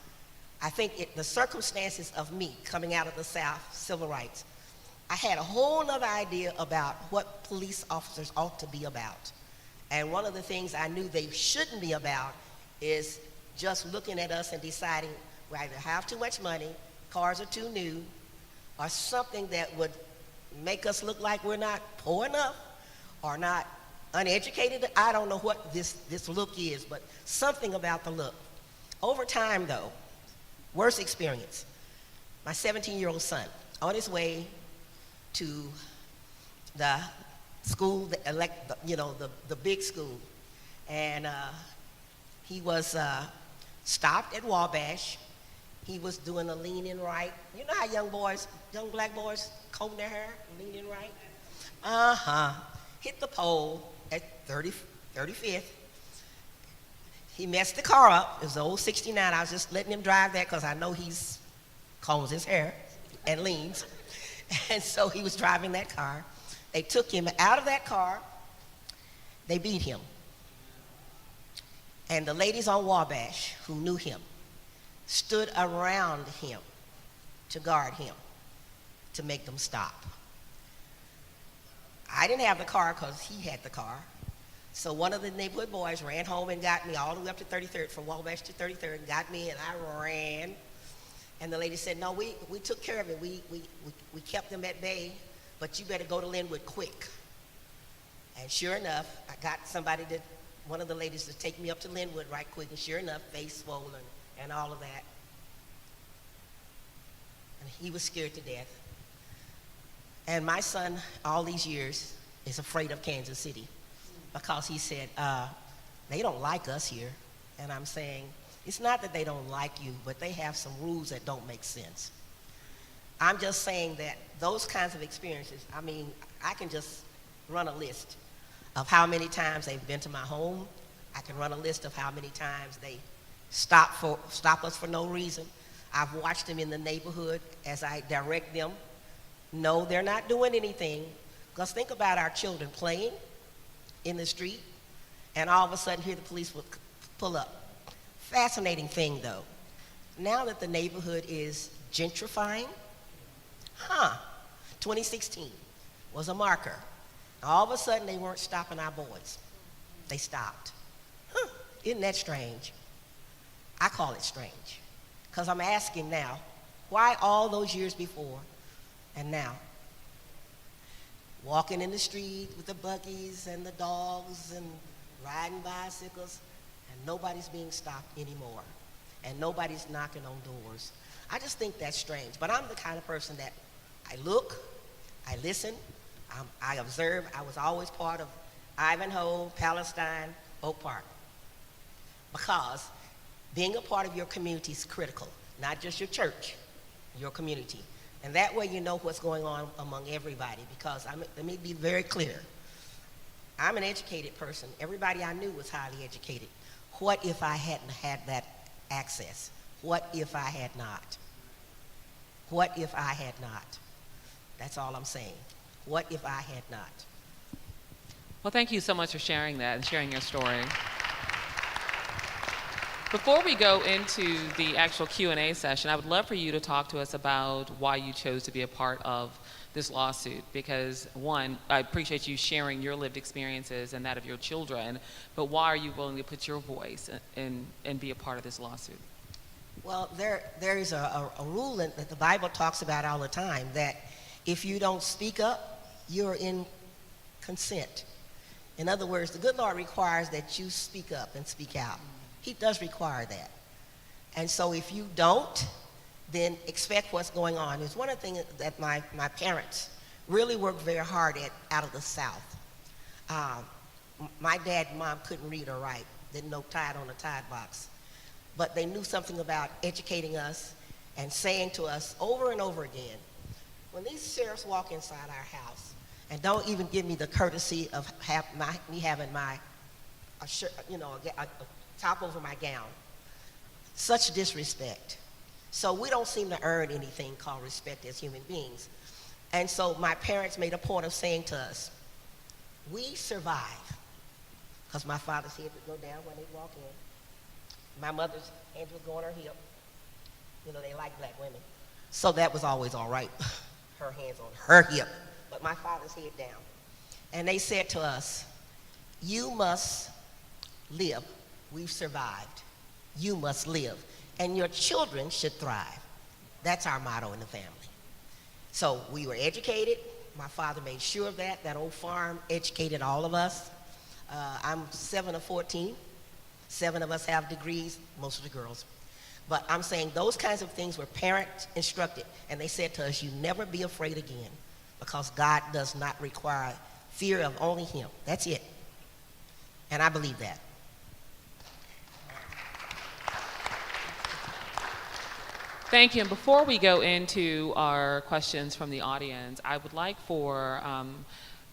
I think the circumstances of me coming out of the South, civil rights, I had a whole other idea about what police officers ought to be about. And one of the things I knew they shouldn't be about is just looking at us and deciding we either have too much money, cars are too new, or something that would make us look like we're not poor enough or not uneducated. I don't know what this look is, but something about the look. Over time, though, worst experience. My 17-year-old son, on his way to the school, the big school, and he was stopped at Wabash. He was doing a lean-in right. You know how young black boys comb their hair, lean in right? Hit the pole at 35th. He messed the car up. It was the old 69. I was just letting him drive that because I know he's combs his hair and leans. And so he was driving that car. They took him out of that car. They beat him. And the ladies on Wabash who knew him stood around him to guard him, to make them stop. I didn't have the car because he had the car. So one of the neighborhood boys ran home and got me all the way up to 33rd, from Wabash to 33rd, and got me, and I ran. And the lady said, no, we took care of it. We kept them at bay, but you better go to Linwood quick. And sure enough, I got one of the ladies to take me up to Linwood right quick, and sure enough, face swollen and all of that. And he was scared to death. And my son, all these years, is afraid of Kansas City because he said, they don't like us here. And I'm saying, it's not that they don't like you, but they have some rules that don't make sense. I'm just saying that those kinds of experiences, I mean, I can just run a list of how many times they've been to my home. I can run a list of how many times they stop us for no reason. I've watched them in the neighborhood as I direct them. No, they're not doing anything. Because think about our children playing in the street, and all of a sudden here the police will pull up. Fascinating thing though. Now that the neighborhood is gentrifying, 2016 was a marker. All of a sudden they weren't stopping our boys. They stopped. Isn't that strange? I call it strange. Because I'm asking now, why all those years before and now? Walking in the street with the buggies and the dogs and riding bicycles, and nobody's being stopped anymore. And nobody's knocking on doors. I just think that's strange. But I'm the kind of person that I look, I listen, I observe. I was always part of Ivanhoe, Palestine, Oak Park. Because being a part of your community is critical, not just your church, your community. And that way you know what's going on among everybody, because let me be very clear. I'm an educated person. Everybody I knew was highly educated. What if I hadn't had that access? What if I had not? What if I had not? That's all I'm saying. What if I had not? Well, thank you so much for sharing that and sharing your story. Before we go into the actual Q&A session, I would love for you to talk to us about why you chose to be a part of this lawsuit. Because one, I appreciate you sharing your lived experiences and that of your children, but why are you willing to put your voice and be a part of this lawsuit? Well, there is a rule that the Bible talks about all the time, that if you don't speak up, you're in consent. In other words, the good Lord requires that you speak up and speak out. He does require that. And so if you don't, then expect what's going on. It's one of the things that my parents really worked very hard at out of the South. My dad and mom couldn't read or write, didn't know Tide on a Tide box. But they knew something about educating us and saying to us over and over again, when these sheriffs walk inside our house and don't even give me the courtesy of me having a top over my gown, such disrespect. So we don't seem to earn anything called respect as human beings. And so my parents made a point of saying to us, we survive, because my father's head would go down when they walk in. My mother's hands would go on her hip. You know, they like black women. So that was always all right. Her hands on her hip, but my father's head down. And they said to us, you must live. We've survived. You must live. And your children should thrive. That's our motto in the family. So we were educated. My father made sure of that. That old farm educated all of us. I'm 7 of 14. 7 of us have degrees, most of the girls. But I'm saying those kinds of things were parents instructed, and they said to us, you never be afraid again, because God does not require fear of only Him. That's it. And I believe that. Thank you. And before we go into our questions from the audience, I would like for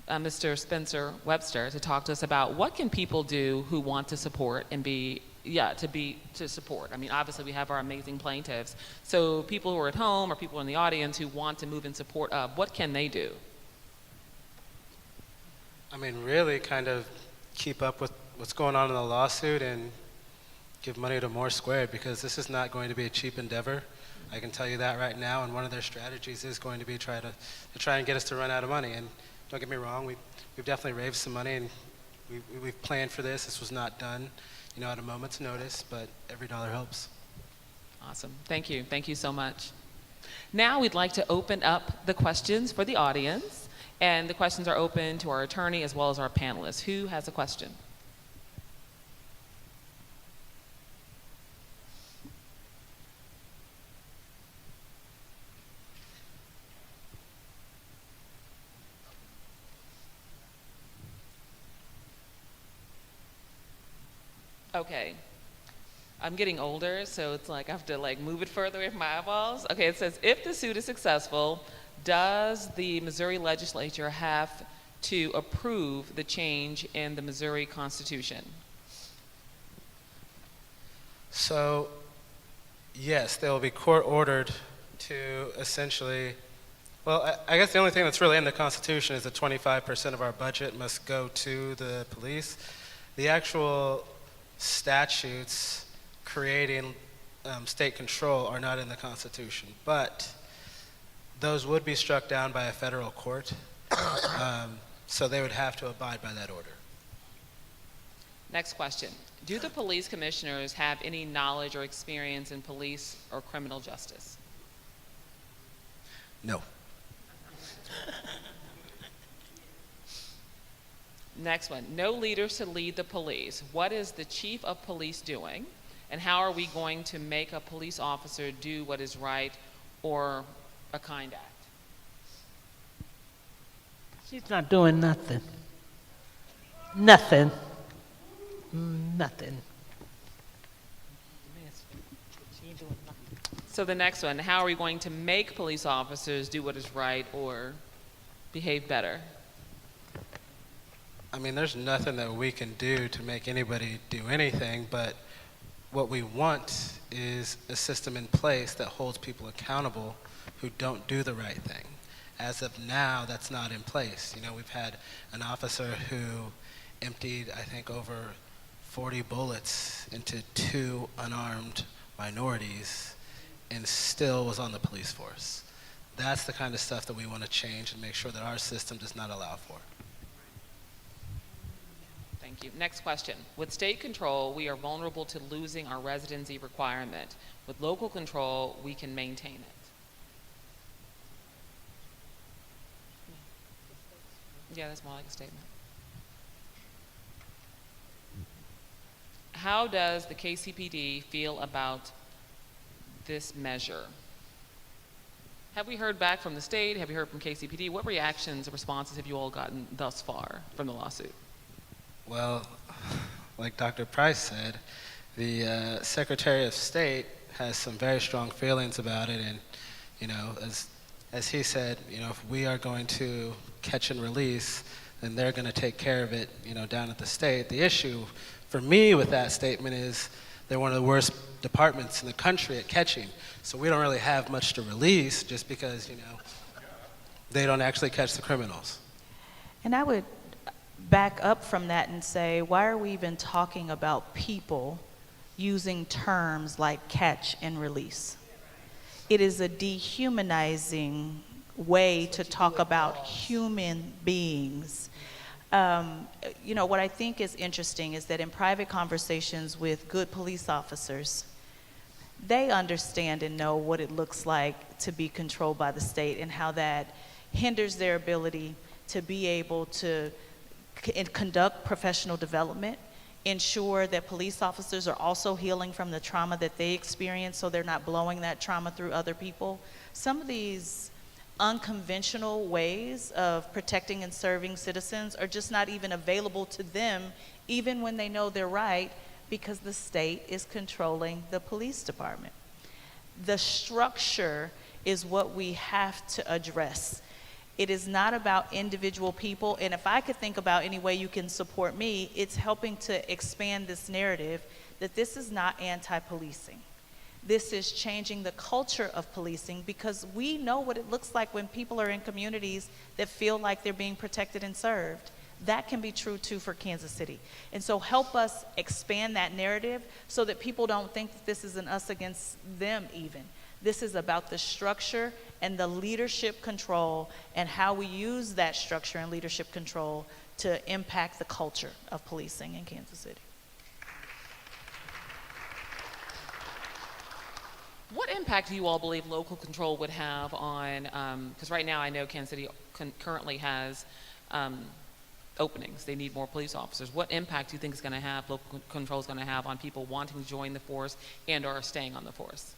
Mr. Spencer Webster to talk to us about what can people do who want to support and to support. I mean, obviously we have our amazing plaintiffs. So people who are at home or people in the audience who want to move in support of, what can they do? I mean, really kind of keep up with what's going on in the lawsuit and give money to MORE2, because this is not going to be a cheap endeavor. I can tell you that right now, and one of their strategies is going to be to try and get us to run out of money. And don't get me wrong, we've definitely raised some money, and we've planned for this. This was not done, at a moment's notice, but every dollar helps. Awesome. Thank you. Thank you so much. Now we'd like to open up the questions for the audience, and the questions are open to our attorney as well as our panelists. Who has a question? Okay. I'm getting older, so it's like I have to move it further away from my eyeballs. Okay, it says, if the suit is successful, does the Missouri legislature have to approve the change in the Missouri Constitution? So, yes, they will be court ordered to essentially, well, I guess the only thing that's really in the Constitution is that 25% of our budget must go to the police. The actual statutes creating state control are not in the Constitution, but those would be struck down by a federal court, so they would have to abide by that order. Next question. Do the police commissioners have any knowledge or experience in police or criminal justice? No. Next one. No leaders to lead the police. What is the chief of police doing? And how are we going to make a police officer do what is right or a kind act? She's not doing nothing. Nothing. Nothing. She ain't doing nothing. So the next one, how are we going to make police officers do what is right or behave better? I mean, there's nothing that we can do to make anybody do anything, but what we want is a system in place that holds people accountable who don't do the right thing. As of now, that's not in place. We've had an officer who emptied, I think, over 40 bullets into 2 unarmed minorities and still was on the police force. That's the kind of stuff that we want to change and make sure that our system does not allow for. Thank you. Next question. With state control, we are vulnerable to losing our residency requirement. With local control, we can maintain it. Yeah, that's more like a statement. How does the KCPD feel about this measure? Have we heard back from the state? Have you heard from KCPD? What reactions or responses have you all gotten thus far from the lawsuit? Well, like Dr. Price said, the Secretary of State has some very strong feelings about it, and as he said, if we are going to catch and release, then they're going to take care of it, down at the state. The issue for me with that statement is they're one of the worst departments in the country at catching, so we don't really have much to release just because, they don't actually catch the criminals. And I would back up from that and say, why are we even talking about people using terms like catch and release? It is a dehumanizing way to talk about human beings. What I think is interesting is that in private conversations with good police officers, they understand and know what it looks like to be controlled by the state and how that hinders their ability to be able to conduct professional development, ensure that police officers are also healing from the trauma that they experience so they're not blowing that trauma through other people. Some of these unconventional ways of protecting and serving citizens are just not even available to them, even when they know they're right, because the state is controlling the police department. The structure is what we have to address. It is not about individual people, and if I could think about any way you can support me, it's helping to expand this narrative that this is not anti-policing. This is changing the culture of policing, because we know what it looks like when people are in communities that feel like they're being protected and served. That can be true too for Kansas City. And so help us expand that narrative so that people don't think that this is an us against them even. This is about the structure and the leadership control and how we use that structure and leadership control to impact the culture of policing in Kansas City. What impact do you all believe local control would have on, because right now I know Kansas City currently has openings. They need more police officers. What impact do you think is going to have, local control is going to have on people wanting to join the force and or staying on the force?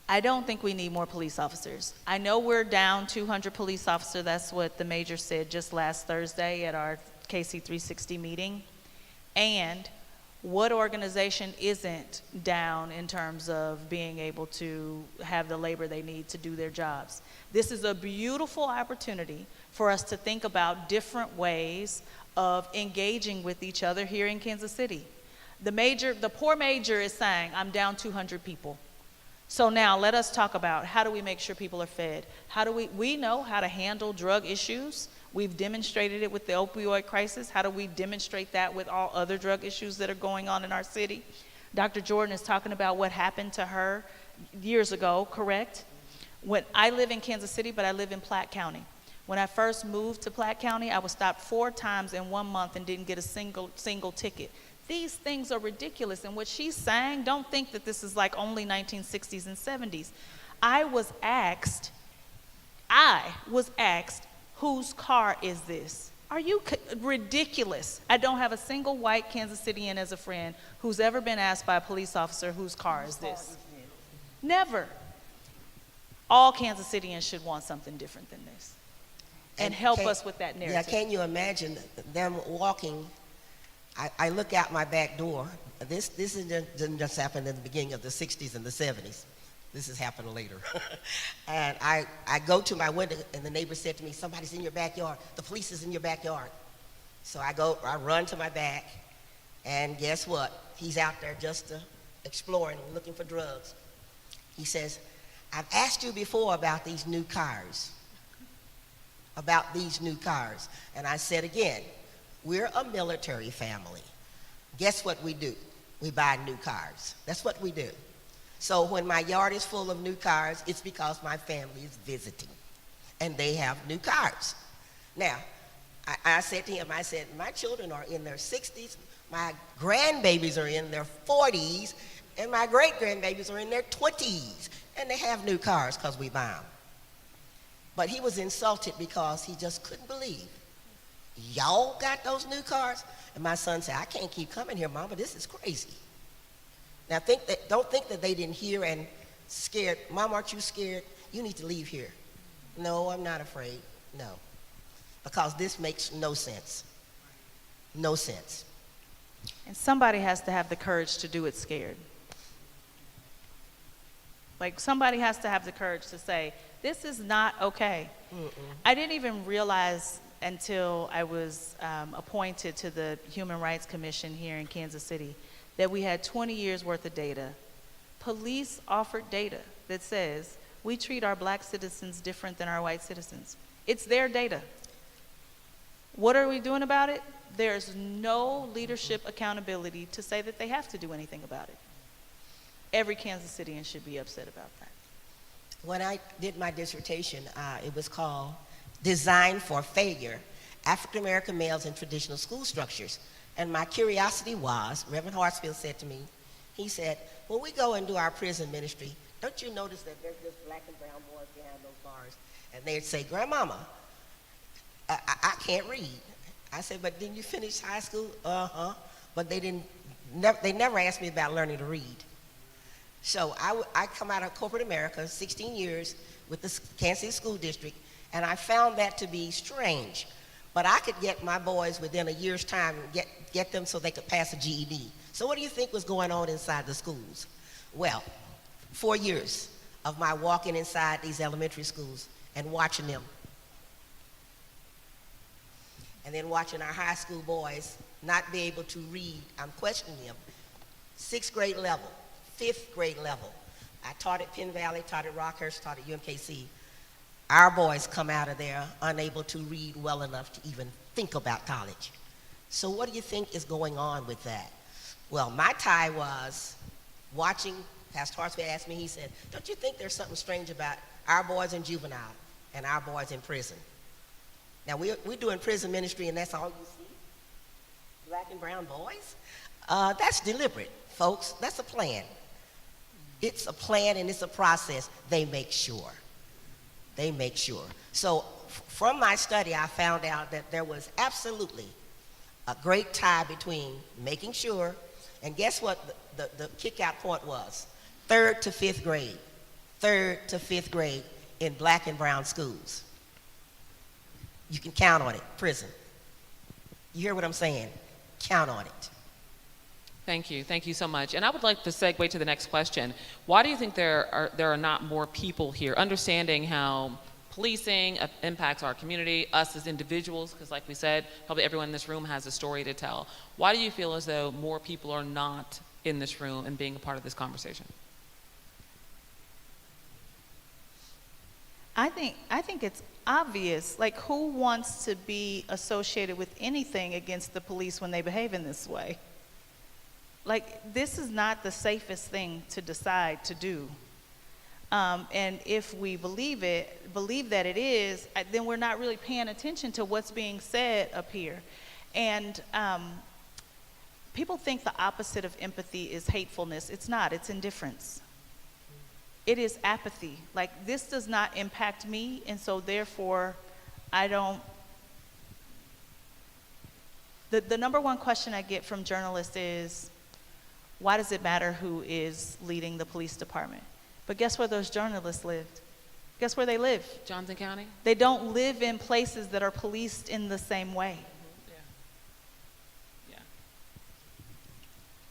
I don't think we need more police officers. I know we're down 200 police officers. That's what the major said just last Thursday at our KC 360 meeting. And what organization isn't down in terms of being able to have the labor they need to do their jobs? This is a beautiful opportunity for us to think about different ways of engaging with each other here in Kansas City. The poor major is saying, I'm down 200 people. So now let us talk about how do we make sure people are fed? How do we know how to handle drug issues. We've demonstrated it with the opioid crisis. How do we demonstrate that with all other drug issues that are going on in our city? Dr. Jordan is talking about what happened to her years ago, correct? When I live in Kansas City, but I live in Platte County. When I first moved to Platte County, I was stopped 4 times in 1 month and didn't get a single ticket. These things are ridiculous, and what she's saying, don't think that this is like only 1960s and 70s. I was asked, whose car is this? Are you ridiculous? I don't have a single white Kansas Citian as a friend who's ever been asked by a police officer, whose car is this? Never. All Kansas Citians should want something different than this and help us with that narrative. Yeah, can you imagine them walking? I look out my back door. This didn't just happen in the beginning of the 60s and the 70s. This has happened later. And I go to my window, and the neighbor said to me, somebody's in your backyard. The police is in your backyard. So I run to my back, and guess what? He's out there just exploring, looking for drugs. He says, I've asked you before about these new cars. And I said again, we're a military family. Guess what we do? We buy new cars. That's what we do. So when my yard is full of new cars, it's because my family is visiting and they have new cars. Now, I said to him, my children are in their 60s, my grandbabies are in their 40s, and my great-grandbabies are in their 20s, and they have new cars because we buy them. But he was insulted because he just couldn't believe. Y'all got those new cars? And my son said, I can't keep coming here, Mama, this is crazy. Now don't think that they didn't hear and scared. Mom, aren't you scared? You need to leave here. No, I'm not afraid, no. Because this makes no sense. No sense. And somebody has to have the courage to do it scared. Like somebody has to have the courage to say, this is not okay. I didn't even realize until I was appointed to the Human Rights Commission here in Kansas City that we had 20 years worth of data. Police offered data that says we treat our black citizens different than our white citizens. It's their data. What are we doing about it? There's no leadership accountability to say that they have to do anything about it. Every Kansas Citian should be upset about that. When I did my dissertation, it was called Design for Failure, African American Males in Traditional School Structures. And my curiosity was, Reverend Hartsfield said to me, he said, when we go and do our prison ministry, don't you notice that there's just black and brown boys behind those bars? And they'd say, Grandmama, I can't read. I said, but didn't you finish high school? Uh-huh. But they never asked me about learning to read. So I come out of corporate America, 16 years with the Kansas City School District, and I found that to be strange. But I could get my boys within a year's time, get them so they could pass a GED. So what do you think was going on inside the schools? Well, 4 years of my walking inside these elementary schools and watching them. And then watching our high school boys not be able to read. I'm questioning them. 6th grade level, 5th grade level. I taught at Penn Valley, taught at Rockhurst, taught at UMKC. Our boys come out of there unable to read well enough to even think about college. So what do you think is going on with that? Well, my tie was watching Pastor Hartsfield asked me, he said, don't you think there's something strange about our boys in juvenile and our boys in prison? Now, we're doing prison ministry, and that's all you see? Black and brown boys? That's deliberate, folks. That's a plan. It's a plan, and it's a process. They make sure. They make sure. So from my study, I found out that there was absolutely a great tie between making sure, and guess what the kick-out point was? 3rd to 5th grade. 3rd to 5th grade in black and brown schools. You can count on it, prison. You hear what I'm saying? Count on it. Thank you so much. And I would like to segue to the next question. Why do you think there are not more people here, understanding how policing impacts our community, us as individuals, because like we said, probably everyone in this room has a story to tell. Why do you feel as though more people are not in this room and being a part of this conversation? I think it's obvious. Like, who wants to be associated with anything against the police when they behave in this way? Like, this is not the safest thing to decide to do. And if we believe that it is, then we're not really paying attention to what's being said up here. And people think the opposite of empathy is hatefulness. It's not, it's indifference. It is apathy. Like, this does not impact me, and so therefore, I don't. The number one question I get from journalists is, why does it matter who is leading the police department? But guess where those journalists lived? Guess where they live? Johnson County? They don't live in places that are policed in the same way. Yeah.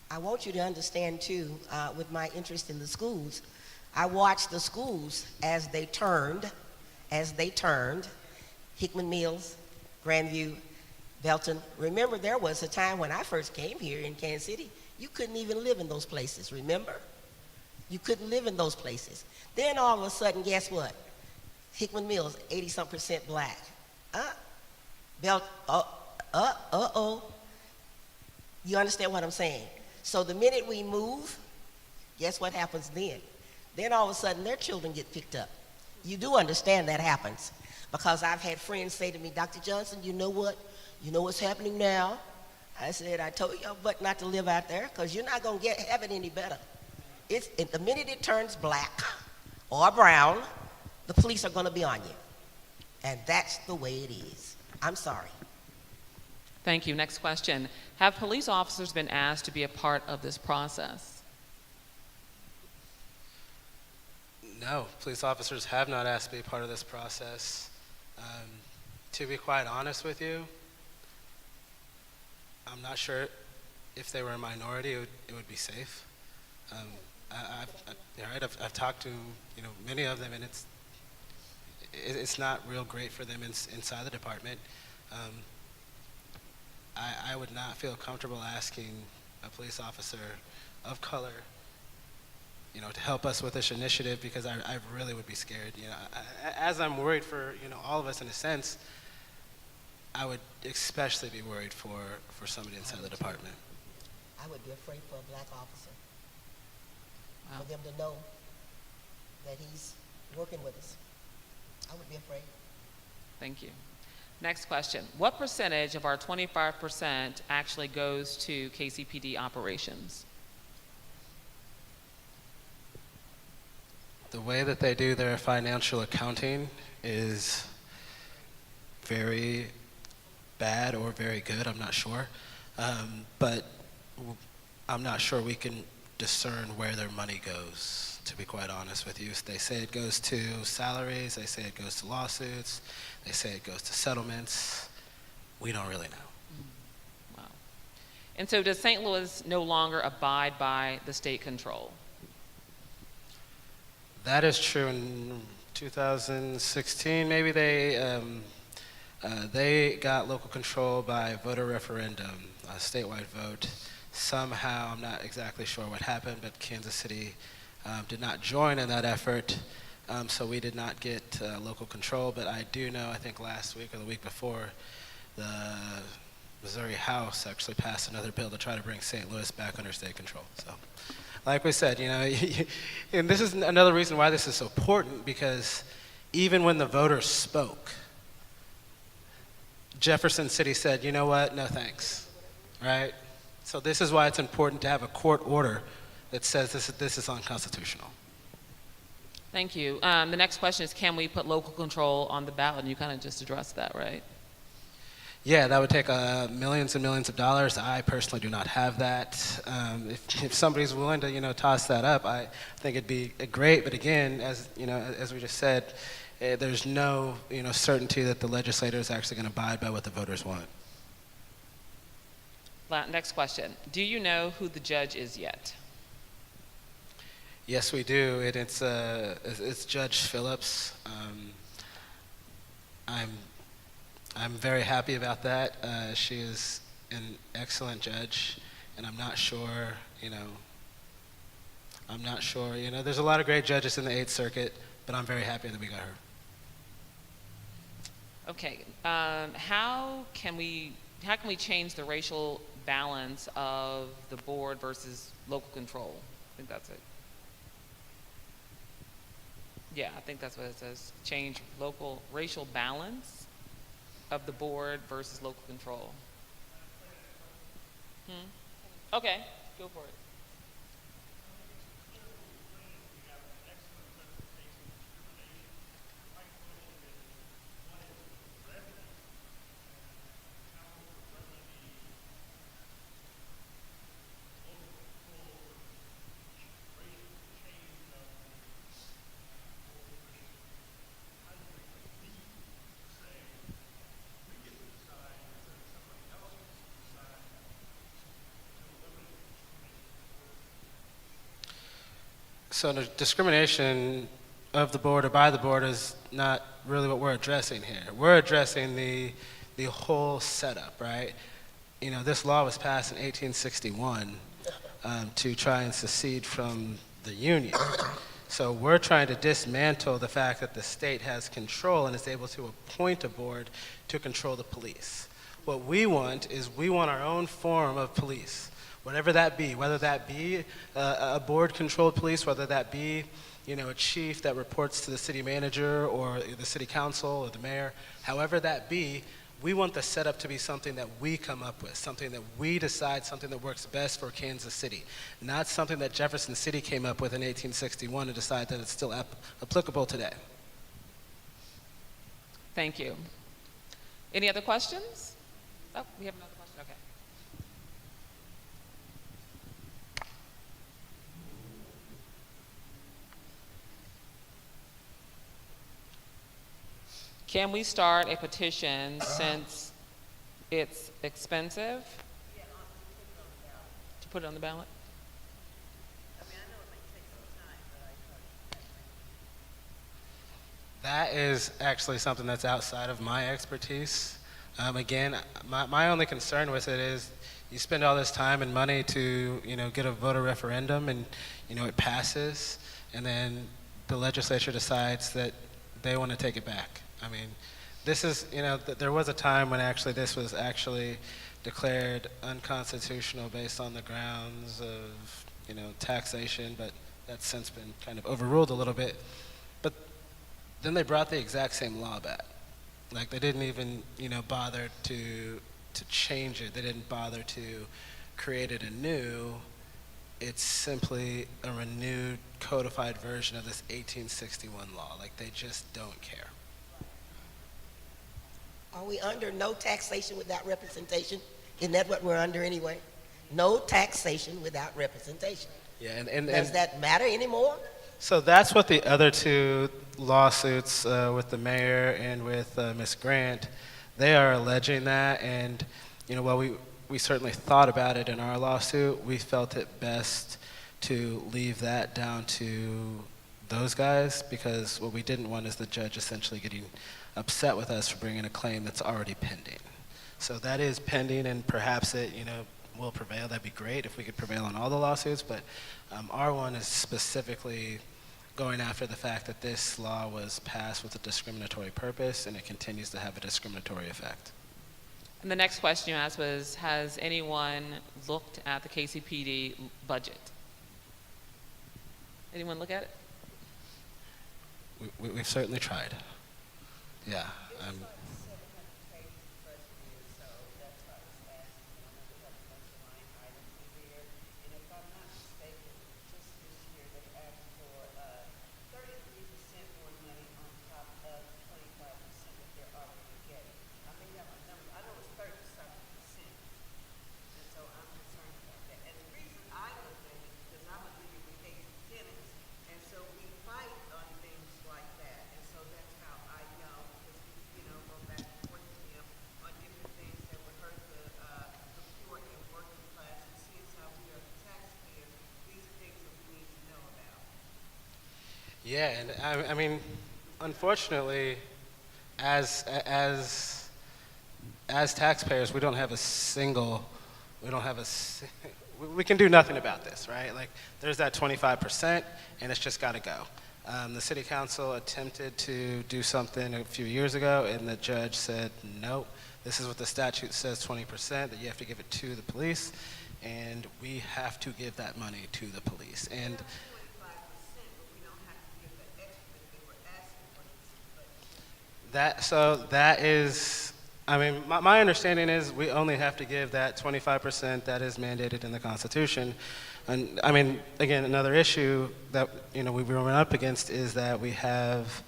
I want you to understand, too, with my interest in the schools, I watched the schools as they turned, Hickman Mills, Grandview, Belton. Remember, there was a time when I first came here in Kansas City, you couldn't even live in those places, remember? You couldn't live in those places. Then all of a sudden, guess what? Hickman Mills, 80-some% black. You understand what I'm saying? So the minute we move, guess what happens then? Then all of a sudden, their children get picked up. You do understand that happens. Because I've had friends say to me, Dr. Johnson, you know what? You know what's happening now? I said, I told you but not to live out there, because you're not going to have it any better. The minute it turns black or brown, the police are going to be on you. And that's the way it is. I'm sorry. Thank you. Next question. Have police officers been asked to be a part of this process? No, police officers have not asked to be part of this process. To be quite honest with you, I'm not sure if they were a minority, it would be safe. I've talked to many of them, and it's not real great for them inside the department. I would not feel comfortable asking a police officer of color, to help us with this initiative, because I really would be scared. As I'm worried for all of us in a sense, I would especially be worried for somebody inside the department. I would be afraid for a black officer. Wow. For them to know that he's working with us. I would be afraid. Thank you. Next question. What percentage of our 25% actually goes to KCPD operations? The way that they do their financial accounting is very bad or very good, I'm not sure. But I'm not sure we can discern where their money goes, to be quite honest with you. They say it goes to salaries, they say it goes to lawsuits, they say it goes to settlements. We don't really know. Wow. And so does St. Louis no longer abide by the state control? That is true. In 2016, maybe they got local control by voter referendum, a statewide vote. Somehow, I'm not exactly sure what happened, but Kansas City did not join in that effort, so we did not get local control. But I do know, I think last week or the week before, the Missouri House actually passed another bill to try to bring St. Louis back under state control. So like we said, and this is another reason why this is so important, because even when the voters spoke, Jefferson City said, you know what, no thanks, right? So this is why it's important to have a court order that says this is unconstitutional. Thank you. The next question is, can we put local control on the ballot? And you kind of just addressed that, right? Yeah, that would take millions and millions of dollars. I personally do not have that. If somebody's willing to, toss that up, I think it'd be great. But again, as we just said, there's no, certainty that the legislator is actually going to abide by what the voters want. Next question. Do you know who the judge is yet? Yes, we do. It's Judge Phillips. I'm very happy about that. She is an excellent judge, and I'm not sure. There's a lot of great judges in the 8th Circuit, but I'm very happy that we got her. Okay. How can we change the racial balance of the board versus local control? I think that's it. Yeah, I think that's what it says. Change racial balance of the board versus local control. Okay, go for it. So the discrimination of the board or by the board is not really what we're addressing here. We're addressing the whole setup, right? This law was passed in 1861 to try and secede from the Union. So we're trying to dismantle the fact that the state has control and is able to appoint a board to control the police. What we want is our own form of police. Whatever that be, whether that be a board-controlled police, whether that be, a chief that reports to the city manager or the city council or the mayor, however that be, we want the setup to be something that we come up with, something that we decide, something that works best for Kansas City, not something that Jefferson City came up with in 1861 and decide that it's still applicable today. Thank you. Any other questions? Oh, we have another question. Okay. Can we start a petition since it's expensive to put it on the ballot? That is actually something that's outside of my expertise. Again, my only concern with it is you spend all this time and money to get a voter referendum and it passes, and then the legislature decides that they want to take it back. I mean, this is, there was a time when actually this was actually declared unconstitutional based on the grounds of, taxation, but that's since been kind of overruled a little bit. But then they brought the exact same law back. Like, they didn't even, bother to change it. They didn't bother to create it anew. It's simply a renewed, codified version of this 1861 law. Like, they just don't care. Are we under no taxation without representation? Isn't that what we're under anyway? No taxation without representation. Yeah, and Does that matter anymore? So that's what the other two lawsuits with the mayor and with Ms. Grant, they are alleging that. And, while we certainly thought about it in our lawsuit, we felt it best to leave that down to those guys, because what we didn't want is the judge essentially getting upset with us for bringing a claim that's already pending. So that is pending, and perhaps it, will prevail. That'd be great if we could prevail on all the lawsuits, but our one is specifically going after the fact that this law was passed with a discriminatory purpose, and it continues to have a discriminatory effect. And the next question you asked was, has anyone looked at the KCPD budget? Anyone look at it? We've certainly tried. Yeah. Yeah, and I mean, unfortunately, as taxpayers, we don't have a single, we don't have a, we can do nothing about this, right? Like, there's that 25%, and it's just got to go. The city council attempted to do something a few years ago, and the judge said, nope, this is what the statute says, 20%, that you have to give it to the police, and we have to give that money to the police. And that is, I mean, my understanding is we only have to give that 25% that is mandated in the Constitution. And I mean, again, another issue that, you know, we run up against is that we have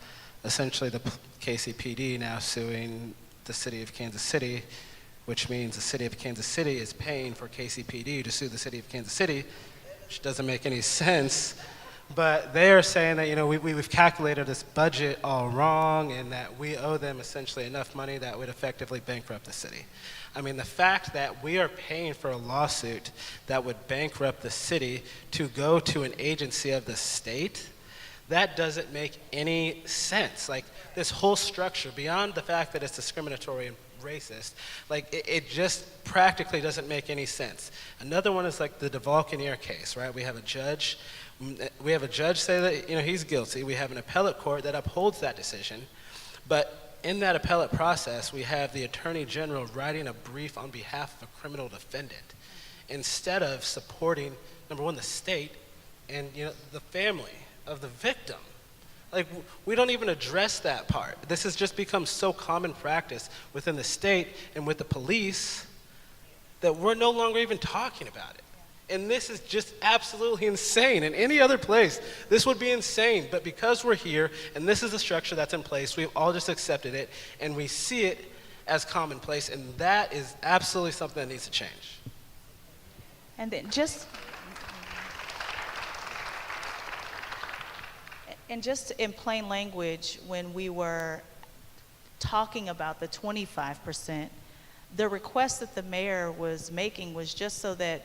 essentially the KCPD now suing the city of Kansas City, which means the city of Kansas City is paying for KCPD to sue the city of Kansas City, which doesn't make any sense. But they are saying that, you know, we've calculated this budget all wrong and that we owe them essentially enough money that would effectively bankrupt the city. I mean, the fact that we are paying for a lawsuit that would bankrupt the city to go to an agency of the state, that doesn't make any sense. Like, this whole structure, beyond the fact that it's discriminatory and racist, like, it just practically doesn't make any sense. Another one is like the DeValcanier case, right? We have a judge say that, you know, he's guilty. We have an appellate court that upholds that decision. But in that appellate process, we have the attorney general writing a brief on behalf of a criminal defendant instead of supporting, number one, the state and, you know, the family of the victim. Like, we don't even address that part. This has just become so common practice within the state and with the police that we're no longer even talking about it. And this is just absolutely insane. In any other place, this would be insane. But because we're here, and this is the structure that's in place, we've all just accepted it, and we see it as commonplace, and that is absolutely something that needs to change. And then just in plain language, when we were talking about the 25%, the request that the mayor was making was just so that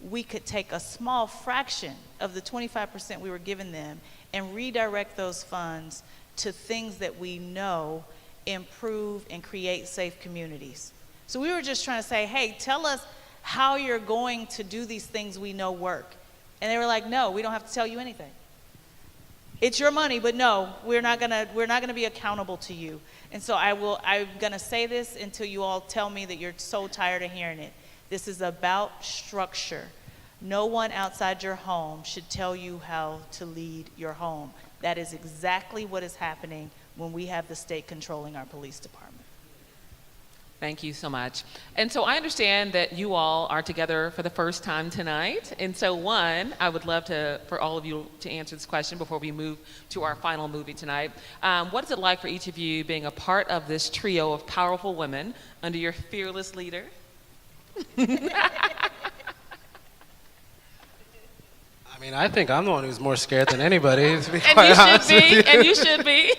we could take a small fraction of the 25% we were giving them and redirect those funds to things that we know improve and create safe communities. So we were just trying to say, hey, tell us how you're going to do these things we know work. And they were like, no, we don't have to tell you anything. It's your money, but no, we're not gonna be accountable to you. And so I'm gonna say this until you all tell me that you're so tired of hearing it. This is about structure. No one outside your home should tell you how to lead your home. That is exactly what is happening when we have the state controlling our police department. Thank you so much. And so I understand that you all are together for the first time tonight. And so one, I would love for all of you to answer this question before we move to our final movie tonight. What is it like for each of you being a part of this trio of powerful women under your fearless leader? I mean, I think I'm the one who's more scared than anybody, to be quite honest with you. And you should be.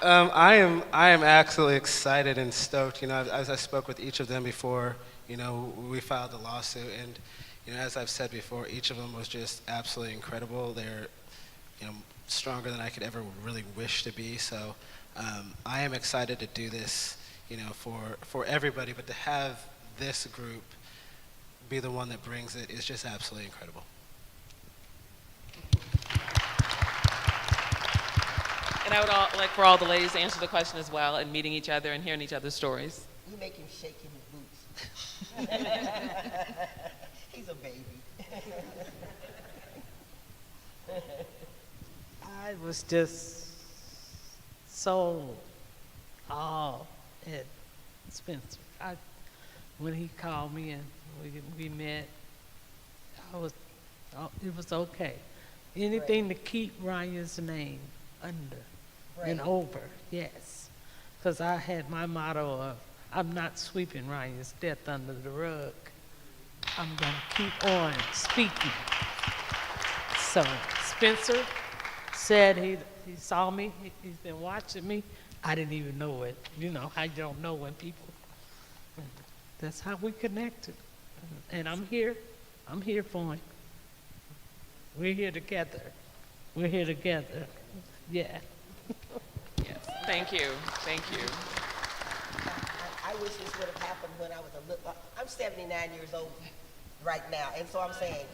I am absolutely excited and stoked. You know, as I spoke with each of them before, you know, we filed the lawsuit, and, you know, as I've said before, each of them was just absolutely incredible. They're, you know, stronger than I could ever really wish to be. So I am excited to do this, you know, for everybody, but to have this group be the one that brings it is just absolutely incredible. And I would like for all the ladies to answer the question as well, and meeting each other and hearing each other's stories. You make him shake in his boots. He's a baby. I was just so awe at Spencer. When he called me and we met, it was okay. Anything to keep Ryan's name under and over, yes. Because I had my motto of, I'm not sweeping Ryan's death under the rug. I'm going to keep on speaking. So Spencer said he saw me, he's been watching me. I didn't even know it. You know how you don't know when people, that's how we connected. And I'm here for him. We're here together. We're here together. Yeah. Yes, thank you, thank you. I wish this would have happened when I was a little, I'm 79 years old right now, and so I'm saying,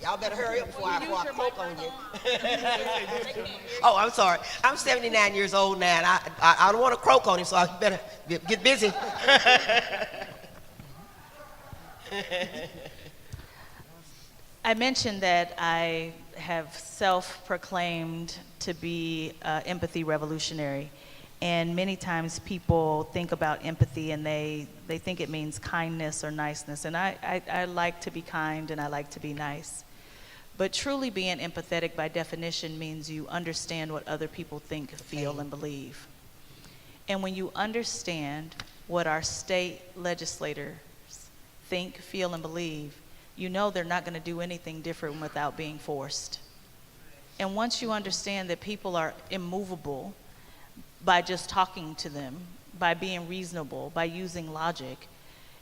y'all better hurry up before I croak on you. Oh, I'm sorry. I'm 79 years old now, and I don't want to croak on him, so I better get busy. I mentioned that I have self-proclaimed to be empathy revolutionary. And many times people think about empathy and they think it means kindness or niceness. And I like to be kind and I like to be nice. But truly being empathetic by definition means you understand what other people think, feel, and believe. And when you understand what our state legislators think, feel, and believe, you know they're not going to do anything different without being forced. And once you understand that people are immovable by just talking to them, by being reasonable, by using logic,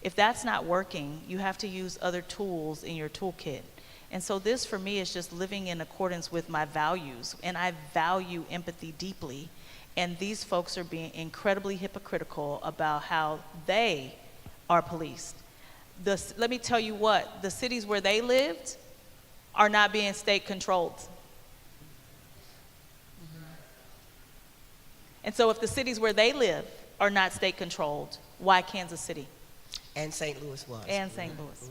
if that's not working, you have to use other tools in your toolkit. And so this for me is just living in accordance with my values, and I value empathy deeply. And these folks are being incredibly hypocritical about how they are policed. Let me tell you what, the cities where they lived are not being state controlled. And so if the cities where they live are not state controlled, why Kansas City? And St. Louis was. And St. Louis.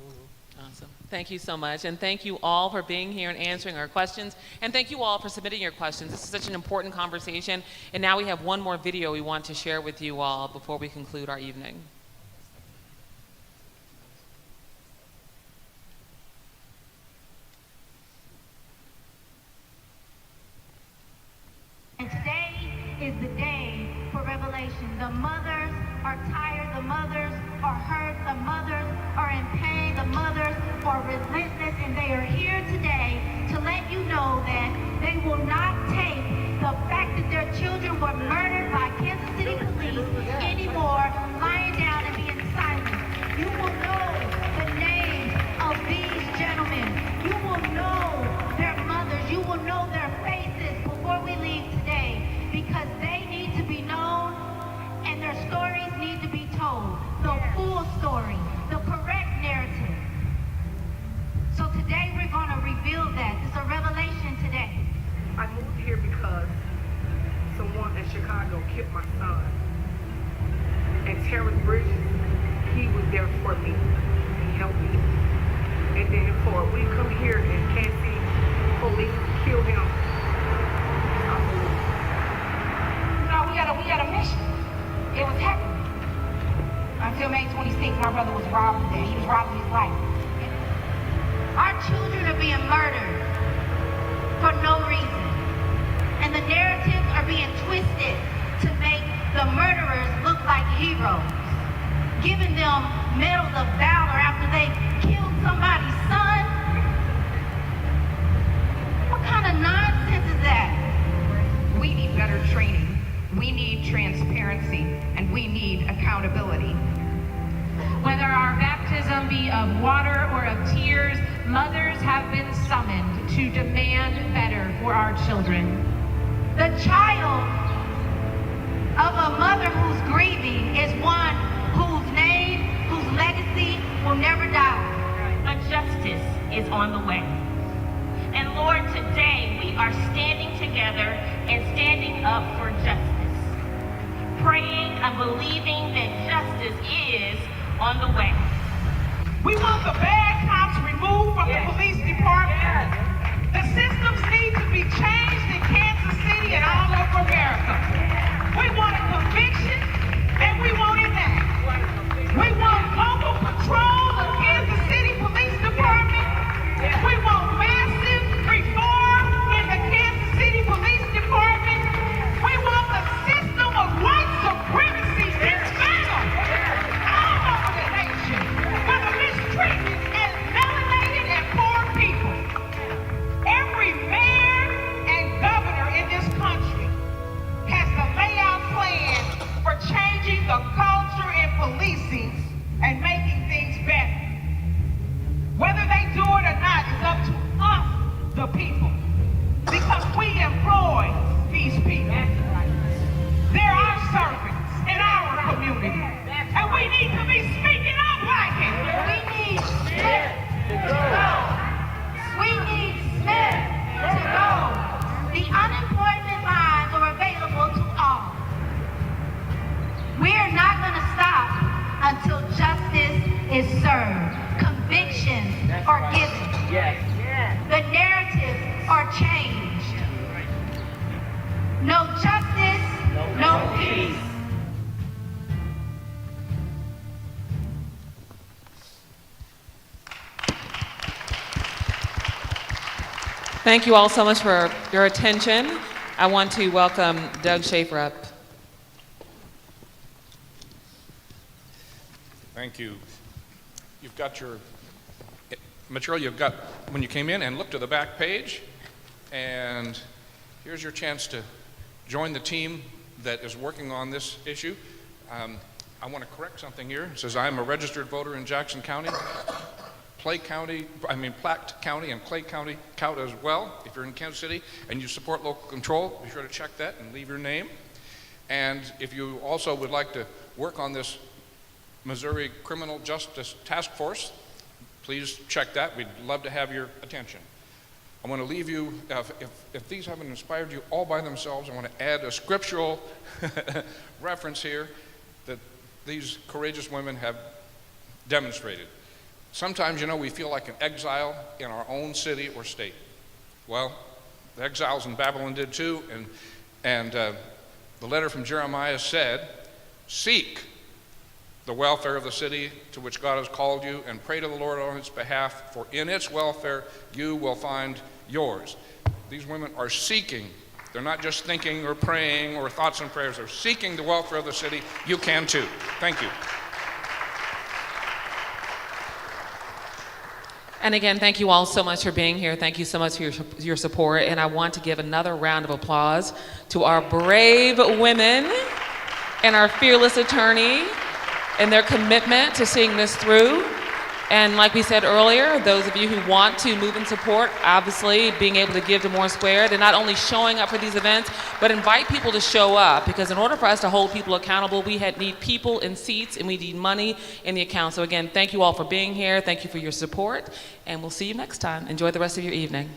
Awesome. Thank you so much. And thank you all for being here and answering our questions. And thank you all for submitting your questions. This is such an important conversation. And now we have one more video we want to share with you all before we conclude our evening. And today is the day for revelation. The mothers are tired, the mothers are hurt, the mothers are in pain, the mothers are relentless, and they are here today to let you know that they will not take the fact that their children were murdered by Kansas City police anymore, lying down and being silent. You will know the names of these gentlemen. You will know their mothers. You will know their faces before we leave today, because they need to be known and their stories need to be told. The full story, the correct narrative. So today we're going to reveal that. It's a revelation today. I moved here because someone in Chicago killed my son. And Terrence Bridges, he was there for me. He helped me. And then for we come here and can't see police kill him. No, we had a mission. It was happening. Until May 26th, my brother was robbed today. He was robbed of his life. Our children are being murdered for no reason. And the narratives are being twisted to make the murderers look like heroes, giving them medals of valor after they killed somebody's son. What kind of nonsense is that? We need better training. We need transparency. And we need accountability. Whether our baptism be of water or of tears, mothers have been summoned to demand better for our children. The child of a mother who's grieving is one whose name, whose legacy will never die. A justice is on the way. And Lord, today we are standing together and standing up for justice, praying and believing that justice is on the way. We want the bad cops removed from the police department. The systems need to be be changed in Kansas City and all over America. We want a conviction, and we want it now. We want local control of Kansas City Police Department. We want massive reform in the Kansas City Police Department. We want the system of white supremacy dismantled all over the nation for the mistreatment and melanated and poor people. Every mayor and governor in this country has to lay out plans for changing the culture in policing and making things better. Whether they do it or not is up to us, the people, because we employ these people. They're our servants in our community, and we need to be speaking up like it. We need Smith to go. We need Smith to go. The unemployment lines are available to all. We're not going to stop until justice is served. Convictions are given. The narratives are changed. No justice, no peace. Thank you all so much for your attention. I want to welcome Doug Schaefer up. Thank you. You've got your material you've got when you came in, and look to the back page, and here's your chance to join the team that is working on this issue. I want to correct something here. It says I'm a registered voter in Jackson County. Platte County and Clay County count as well. If you're in Kansas City and you support local control, be sure to check that and leave your name. And if you also would like to work on this Missouri Criminal Justice Task Force, please check that. We'd love to have your attention. I want to leave you, if these haven't inspired you all by themselves, I want to add a scriptural reference here that these courageous women have demonstrated. Sometimes, you know, we feel like an exile in our own city or state. Well, the exiles in Babylon did too, and the letter from Jeremiah said, seek the welfare of the city to which God has called you, and pray to the Lord on its behalf, for in its welfare you will find yours. These women are seeking. They're not just thinking or praying or thoughts and prayers. They're seeking the welfare of the city. You can too. Thank you. And again, thank you all so much for being here. Thank you so much for your support. And I want to give another round of applause to our brave women and our fearless attorney and their commitment to seeing this through. And like we said earlier, those of you who want to move in support, obviously being able to give to More Squared, and not only showing up for these events, but invite people to show up, because in order for us to hold people accountable, we need people in seats and we need money in the account. So again, thank you all for being here. Thank you for your support, and we'll see you next time. Enjoy the rest of your evening.